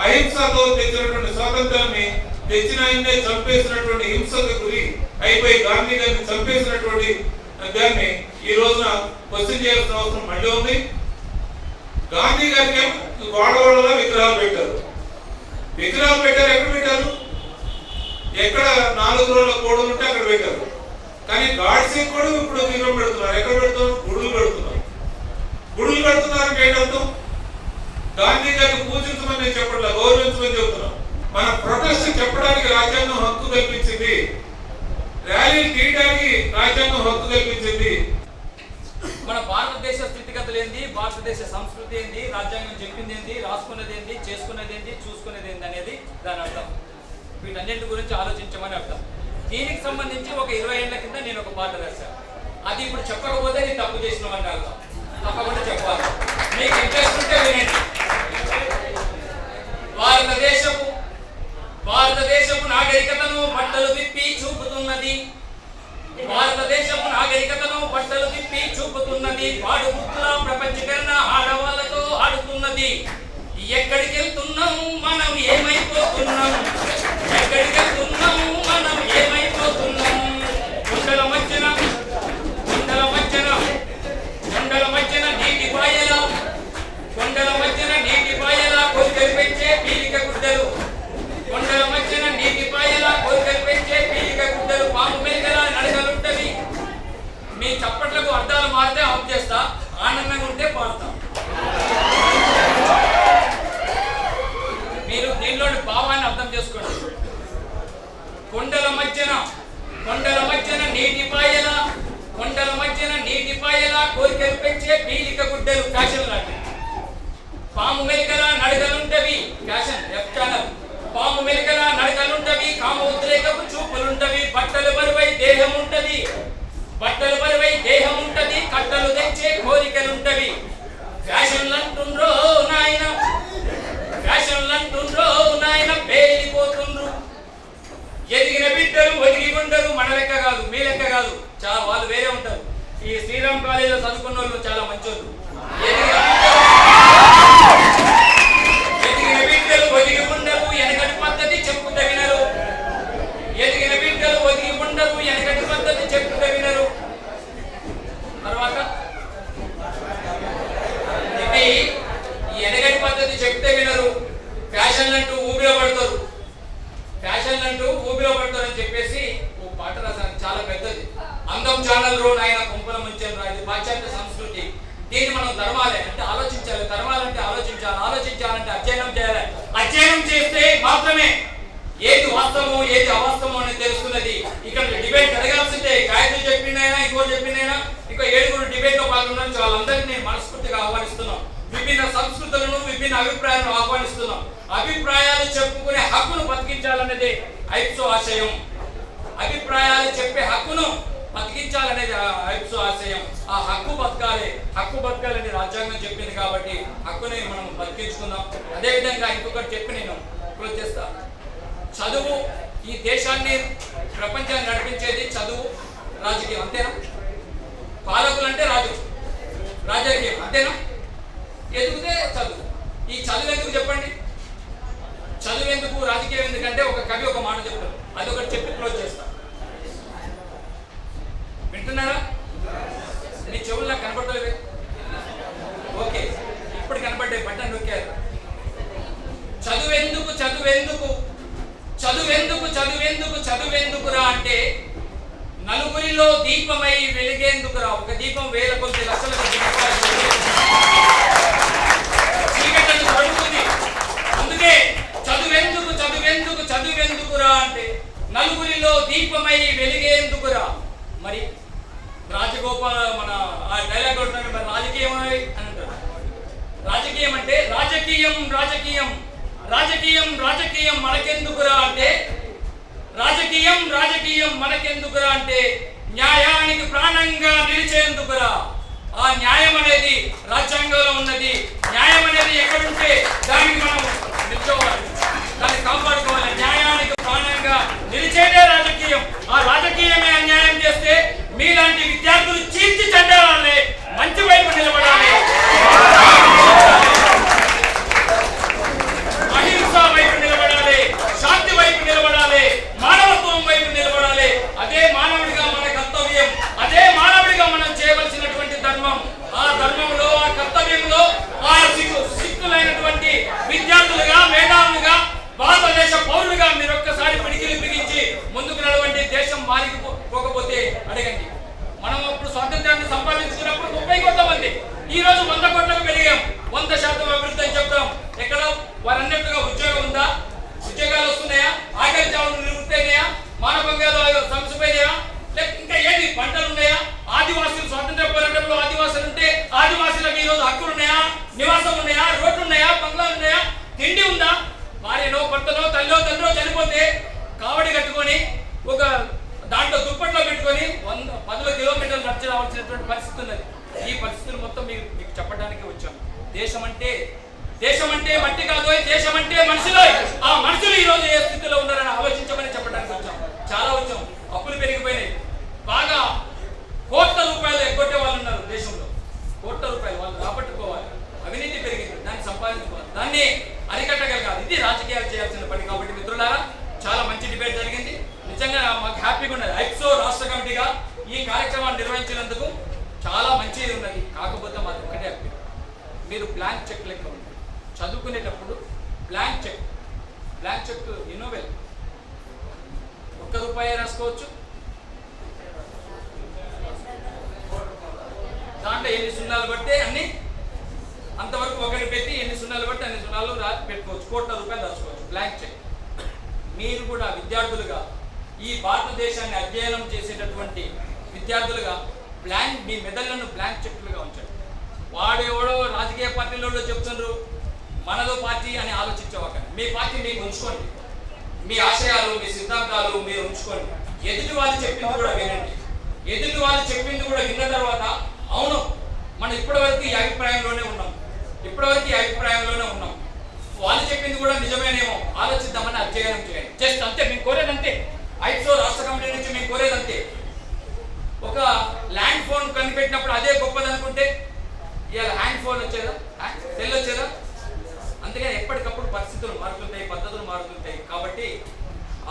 అహింసతో తెచ్చినటువంటి స్వాతంత్రాన్ని తెచ్చిన ఆయన్నే చంపేసినటువంటి హింసకు గురి అయిపోయి గాంధీ గారిని చంపేసినటువంటి దాన్ని ఈ రోజున క్వశ్చన్ చేయాల్సిన అవసరం మళ్ళీ ఉంది. గాంధీ గారికి వాడవాడలో విగ్రహాలు పెట్టారు. ఎక్కడ పెట్టారు? ఎక్కడ 4 రోజుల కోడలు ఉంటే అక్కడ పెట్టారు. కానీ గాడ్సే కూడా ఇప్పుడు విగ్రహం పెడుతున్నారు. ఎక్కడ పెడుతున్నారు? గుడులు పెడుతున్నారు. గుడులు పెడుతున్నారంటే ఏంటంటాం? గాంధీ గారిని పూజించమని నేను చెప్పట్లా, గౌరవించమని చెబుతున్నాం. మన ప్రొటెస్ట్ చెప్పడానికి రాజ్యాంగం హక్కు కల్పించింది, ర్యాలీలు తీయడానికి రాజ్యాంగం హక్కు కల్పించింది. మన భారతదేశ స్థితిగతులు ఏంది, భారతదేశ సంస్కృతి ఏంది, రాజ్యాంగం చెప్పింది ఏంది, రాసుకున్నది ఏంది, చేసుకున్నది ఏంది, చూసుకునేది ఏంది అనేది దాని అర్థం. వీటన్నింటి గురించి ఆలోచించమని అర్థం. దీనికి సంబంధించి ఒక 20 ఏళ్ల కింద నేను ఒక పాట రాశాను. అది ఇప్పుడు చెప్పకపోతే నేను తప్పు చేసినామని అర్థం. తప్పకుండా చెప్పాలి. మీకు ఇంట్రెస్ట్ ఉంటే వినండి. భారతదేశపు నాగరికతను బట్టలు విప్పి చూపుతున్నది. భారతదేశపు నాగరికతను బట్టలు విప్పి చూపుతున్నది. వాడు ముక్కుల ప్రపంచీకరణ ఆడవాళ్ళతో ఆడుతున్నది. ఎక్కడికి వెళ్తున్నాం మనం ఏమైపోతున్నాం? ఎక్కడికి వెళ్తున్నాం మనం ఏమైపోతున్నాం? కొండల మధ్యన నీటి పాయల, కొండల మధ్యన నీటి పాయల కోరికలు పెంచే పీలిక గుడ్డలు. కొండల మధ్యన నీటి పాయల కోరికలు పెంచే పీలిక గుడ్డలు. పాము మెలికల నడకలుంటది. మీ చప్పట్లకు అర్థాలు మారితే ఆఫ్ చేస్తా, ఆనందంగా ఉంటే పాడతాం. మీరు దీనిలోని భావాన్ని అర్థం చేసుకోండి. కొండల మధ్యన నీటి పాయల, కొండల మధ్యన కోరికలు పెంచే పీలిక గుడ్డలు ఫ్యాషన్ లాంటివి. పాము మెలికల నడకలుంటవి ఫ్యాషన్ ఎఫ్ ఛానల్. పాము మెలికల నడకలుంటవి, కామ ఉద్రేకపు చూపులుంటవి, బట్టలు బరువై దేహం ఉంటది, బట్టలు బరువై దేహం ఉంటది, కట్టలు తెచ్చే కోరికలుంటవి. ఫ్యాషన్లంటుండ్రో నాయన, ఫ్యాషన్లంటుండ్రో నాయన, పేలిపోతుండ్రు. ఎదిగిన బిడ్డలు ఒదిగి ఉండరు, మన లెక్క కాదు, మీ లెక్క కాదు, చాలా వాళ్ళు వేరే ఉంటారు. ఈ శ్రీరామ్ కాలేజీలో చదువుకున్న వాళ్ళు చాలా మంచోళ్ళు. ఎదిగిన బిడ్డలు ఒదిగి ఉండరు, వెనకటి పద్ధతి చెప్పుకుంటే వినరు. ఎదిగిన బిడ్డలు ఒదిగి ఉండరు, వెనకటి పద్ధతి చెప్పుకుంటే వినరు. తర్వాత ఇది వెనకటి పద్ధతి చెప్తే వినరు, ఫ్యాషన్లు అంటూ ఊబిలో పడతారు, ఫ్యాషన్లు అంటూ ఊబిలో పడతారు అని చెప్పేసి ఓ పాట రాశాను, చాలా పెద్దది. అందం ఛానల్ రో నాయన కుంపల ముంచెం రా, ఇది పాశ్చాత్య సంస్కృతి. దీన్ని మనం ధర్మాలే అంటే ఆలోచించాలి, ధర్మాలంటే ఆలోచించాలి, ఆలోచించాలంటే అధ్యయనం చేయాలి. అధ్యయనం చేస్తే మాత్రమే ఏది వాస్తవమో ఏది అవాస్తవమో అనేది తెలుస్తున్నది. ఇక్కడ డిబేట్ జరగాల్సిందే. గాయత్రి చెప్పిందైనా ఇంకోటి చెప్పిందైనా ఇంకో 7 డిబేట్ లో పాల్గొన్న వాళ్ళందరినీ నేను మనస్ఫూర్తిగా ఆహ్వానిస్తున్నాం. విభిన్న సంస్కృతులను విభిన్న అభిప్రాయాలను ఆహ్వానిస్తున్నాం. అభిప్రాయాలు చెప్పుకునే హక్కును బతికించాలనేది ఐప్సో ఆశయం. అభిప్రాయాలు చెప్పే హక్కును బతికించాలనేది ఐప్సో ఆశయం. ఆ హక్కు బతకాలి, హక్కు బతకాలని రాజ్యాంగం చెప్పింది కాబట్టి హక్కుని మనం బతికించుకుందాం. అదేవిధంగా ఇంకొకటి చెప్పి నేను క్లోజ్ చేస్తా. చదువు ఈ దేశాన్ని ప్రపంచాన్ని నడిపించేది చదువు, రాజకీయం, అంతేనా? పాలకులు అంటే రాజు, రాజకీయం, అంతేనా? ఎదుగుతే చదువు. ఈ చదువు ఎందుకు చెప్పండి? చదువు ఎందుకు, రాజకీయం ఎందుకంటే ఒక కవి ఒక మాట చెప్తారు, అదొకటి చెప్పి క్లోజ్ చేస్తా. వింటున్నారా? మీ చెవుల్లో కనపడలేవే? ఓకే, ఇప్పుడు కనపడ్డే బటన్ నొక్కారు. చదువెందుకు చదువెందుకు చదువెందుకు చదువెందుకు చదువెందుకురా అంటే నలుగురిలో దీపమై వెలిగేందుకురా. ఒక దీపం వేల కొద్ది లక్షలకు చీకట్లను తడుతుంది. అందుకే చదువెందుకు చదువెందుకు చదువెందుకురా అంటే నలుగురిలో దీపమై వెలిగేందుకురా. మరి రాజగోపాల మన ఆ డైలాగ్ కొడుతున్నాడు, మరి రాజకీయం అని అంటారు. రాజకీయం అంటే రాజకీయం రాజకీయం రాజకీయం రాజకీయం మనకెందుకురా అంటే రాజకీయం రాజకీయం మనకెందుకురా అంటే న్యాయానికి ప్రాణంగా నిలిచేందుకురా. ఆ న్యాయం అనేది రాజ్యాంగంలో ఉన్నది. న్యాయం అనేది ఎక్కడుంటే దానికి మనం నిల్చోవాలి, దాన్ని కాపాడుకోవాలి. న్యాయానికి ప్రాణంగా నిలిచేదే రాజకీయం. ఆ రాజకీయమే అన్యాయం చేస్తే మీలాంటి విద్యార్థులు చీల్చి చెందాలి, మంచి వైపు నిలబడాలి, అహింస వైపు నిలబడాలి, శాంతి వైపు నిలబడాలి, మానవత్వం వైపు నిలబడాలి. అదే మానవుడిగా మన కర్తవ్యం, అదే మానవుడిగా మనం చేయవలసినటువంటి ధర్మం. ఆ ధర్మంలో, ఆ కర్తవ్యంలో ఆ సిక్కులైనటువంటి విద్యార్థులుగా, మేధావులుగా, భారతదేశ పౌరులుగా మీరు ఒక్కసారి పిడికిలి బిగించి ముందుకు నడవండి. దేశం మారిపోకపోతే అడగండి. మనం అప్పుడు స్వాతంత్రాన్ని సంపాదించుకున్నప్పుడు 30 కోట్ల మంది, ఈ రోజు 100 కోట్లకు పెరిగాం. 100% అభివృద్ధి అని చెప్తాం. ఎక్కడ వారు అన్నట్టుగా ఉద్యోగం ఉందా? ఉద్యోగాలు వస్తున్నాయా? ఆకలి చావులు నివృత్తి అయినాయా? మానవంగాలు సమసిపోయినాయా? లేక ఇంకా ఏది పంటలు ఉన్నాయా? ఆదివాసులు స్వాతంత్ర పోరాటంలో ఆదివాసులు ఉంటే ఆదివాసులకు ఈ రోజు హక్కులు ఉన్నాయా? నివాసం ఉన్నాయా? రోడ్లు ఉన్నాయా? బంగ్లాలు ఉన్నాయా? తిండి ఉందా? భార్యనో భర్తనో తల్లిలో తండ్రో చనిపోతే కావడి కట్టుకొని ఒక దాంట్లో దుప్పట్లో పెట్టుకొని 10 కిలోమీటర్లు నడిచి రావాల్సినటువంటి పరిస్థితి ఉన్నది. ఈ పరిస్థితులు మొత్తం మీకు చెప్పడానికి వచ్చాం. దేశం అంటే మట్టి కాదు, దేశం అంటే మనుషులు. ఆ మనుషులు ఈ రోజు ఏ స్థితిలో ఉన్నారని ఆలోచించమని చెప్పడానికి వచ్చాం. చాలా వచ్చాం. అప్పులు పెరిగిపోయినాయి, బాగా కోట్ల రూపాయలు ఎగ్గొట్టే వాళ్ళు ఉన్నారు దేశంలో. కోట్ల రూపాయలు వాళ్ళు రాబట్టుకోవాలి. అవినీతి పెరిగింది, దాన్ని సంపాదించుకోవాలి, దాన్ని అరికట్టగలగాలి. ఇది రాజకీయాలు చేయాల్సిన పని. కాబట్టి మిత్రులారా, చాలా మంచి డిబేట్ జరిగింది. నిజంగా మాకు హ్యాపీగా ఉన్నది. ఐప్సో రాష్ట్ర కమిటీగా ఈ కార్యక్రమాన్ని నిర్వహించినందుకు చాలా మంచిది ఉన్నది. కాకపోతే మాకు ఒకటే హ్యాపీ, మీరు బ్లాంక్ చెక్ లెక్క ఉంది. చదువుకునేటప్పుడు బ్లాంక్ చెక్ ఇన్నోవెల్ ₹1 రాసుకోవచ్చు. దాంట్లో ఎన్ని సున్నాలు పడితే అన్ని అంతవరకు ఒకటి పెట్టి ఎన్ని సున్నాలు పడితే అన్ని సున్నాలు పెట్టుకోవచ్చు. ₹1,00,00,000 రాసుకోవచ్చు బ్లాంక్ చెక్. మీరు కూడా విద్యార్థులుగా, ఈ భారతదేశాన్ని అధ్యయనం చేసేటటువంటి విద్యార్థులుగా మీ మెదళ్లను బ్లాంక్ చెక్లుగా ఉంచాలి. వాడు ఎవడో రాజకీయ పార్టీలో చెప్తున్నారు మనదో పార్టీ అని ఆలోచించేవాక మీ పార్టీ మీకు ఉంచుకోండి, మీ ఆశయాలు మీ సిద్ధాంతాలు మీరు ఉంచుకోండి. ఎదుటి వాళ్ళు చెప్పింది కూడా వినండి. ఎదుటి వాళ్ళు చెప్పింది కూడా విన్న తర్వాత అవును మనం ఇప్పటివరకు ఈ అభిప్రాయంలోనే ఉన్నాం, వాళ్ళు చెప్పింది కూడా నిజమేనేమో ఆలోచిద్దామని అధ్యయనం చేయండి. జస్ట్ అంతే మేము కోరేది, అంతే. ఐప్సో రాష్ట్ర కమిటీ నుంచి మేము కోరేది అంతే. ఒక ల్యాండ్ ఫోన్ కనిపెట్టినప్పుడు అదే గొప్పదనుకుంటే ఇవాళ హ్యాండ్ ఫోన్ వచ్చేదా, సెల్ వచ్చేదా? అందుకని ఎప్పటికప్పుడు పరిస్థితులు మారుతుంటాయి, పద్ధతులు మారుతుంటాయి. కాబట్టి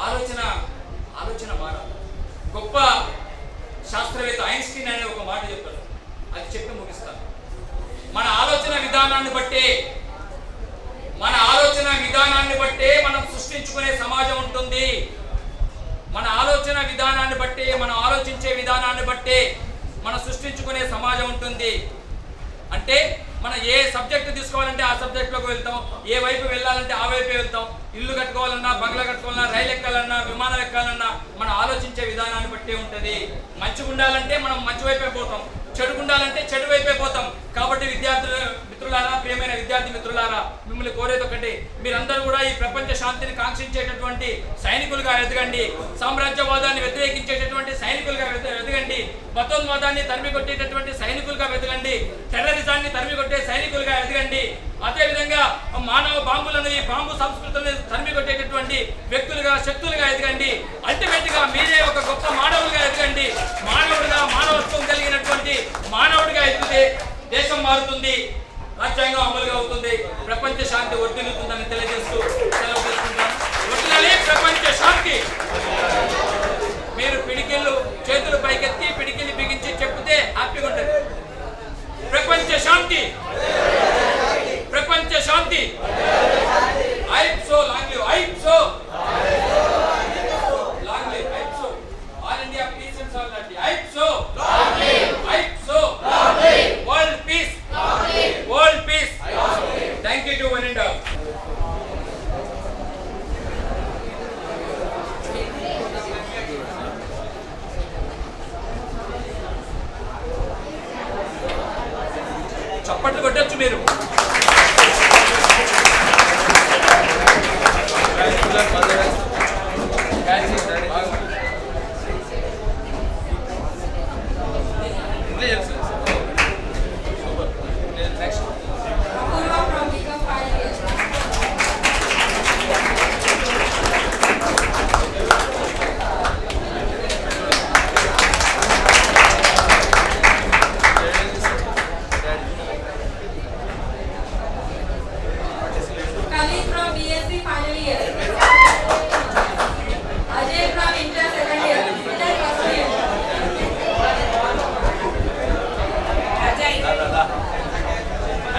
ఆలోచన మారాలి. గొప్ప శాస్త్రవేత్త ఐన్స్టీన్ అనే ఒక మాట చెప్తాడు, అది చెప్పి ముగిస్తాను. మన ఆలోచన విధానాన్ని బట్టే మనం సృష్టించుకునే సమాజం ఉంటుంది. మన ఆలోచన విధానాన్ని బట్టే, మనం ఆలోచించే విధానాన్ని బట్టే మనం సృష్టించుకునే సమాజం ఉంటుంది. అంటే మనం ఏ సబ్జెక్టు తీసుకోవాలంటే ఆ సబ్జెక్టులోకి వెళ్తాం, ఏ వైపు వెళ్ళాలంటే ఆ వైపే వెళ్తాం. ఇల్లు కట్టుకోవాలన్నా, బంగ్లా కట్టుకోవాలన్నా, రైలు ఎక్కాలన్నా, విమానం ఎక్కాలన్నా మనం ఆలోచించే విధానాన్ని బట్టే ఉంటుంది. మంచిగా ఉండాలంటే మనం మంచి వైపే పోతాం, చెడుగా ఉండాలంటే చెడు వైపే పోతాం. కాబట్టి మిత్రులారా, ప్రియమైన విద్యార్థి మిత్రులారా, మిమ్మల్ని కోరేది ఒకటి, మీరందరూ కూడా ఈ ప్రపంచ శాంతిని కాంక్షించేటటువంటి సైనికులుగా ఎదగండి. సామ్రాజ్యవాదాన్ని వ్యతిరేకించేటటువంటి సైనికులుగా ఎదగండి. మతోన్వాదాన్ని తరిమి కొట్టేటటువంటి సైనికులుగా ఎదగండి. టెర్రరిజాన్ని తరిమి కొట్టే సైనికులుగా ఎదగండి. అదేవిధంగా మానవ బాంబులను, ఈ బాంబు సంస్కృతులను తరిమి కొట్టేటటువంటి వ్యక్తులుగా, శక్తులుగా ఎదగండి. అల్టిమేట్ గా మీరే ఒక గొప్ప మానవులుగా ఎదగండి. మానవుడిగా, మానవత్వం కలిగినటువంటి మానవుడిగా ఎదిగితే దేశం మారుతుంది, రాజ్యాంగం అమలుగా అవుతుంది, ప్రపంచ శాంతి వర్ధిల్లుతుందని తెలియజేస్తూ సెలవు తీసుకుంటాను. వర్ధిల్లాలి ప్రపంచ శాంతి. మీరు పిడికిళ్ళు చేతులు పైకెత్తి పిడికిళ్ళు బిగించి చెప్తే హ్యాపీగా ఉంటుంది. ప్రపంచ శాంతి, ప్రపంచ శాంతి. AIPSO long live, AIPSO long live, AIPSO all India peace and solidarity. AIPSO long live, AIPSO long live, world peace, world peace. Thank you to one and all. చప్పట్లు కొట్టొచ్చు మీరు.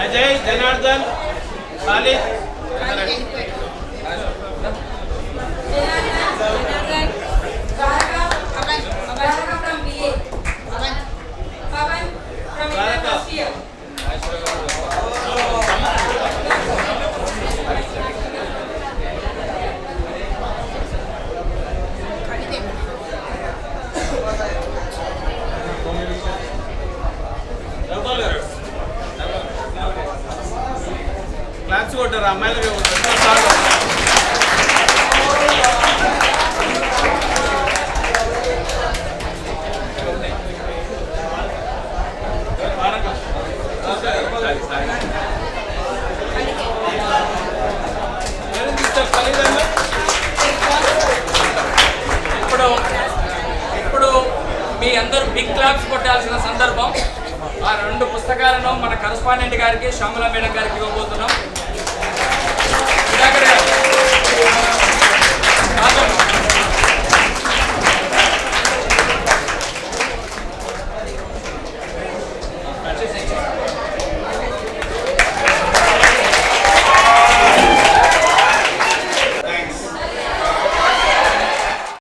अजय जनार्दन खालिद క్లాప్స్ కొట్టారు అమ్మాయిలు. ఇప్పుడు మీ అందరూ బిగ్ క్లాప్స్ కొట్టాల్సిన సందర్భం. ఆ 2 పుస్తకాలను మన కరస్పాండెంట్ గారికి, శ్యామల మేడం గారికి ఇవ్వబోతున్నాం.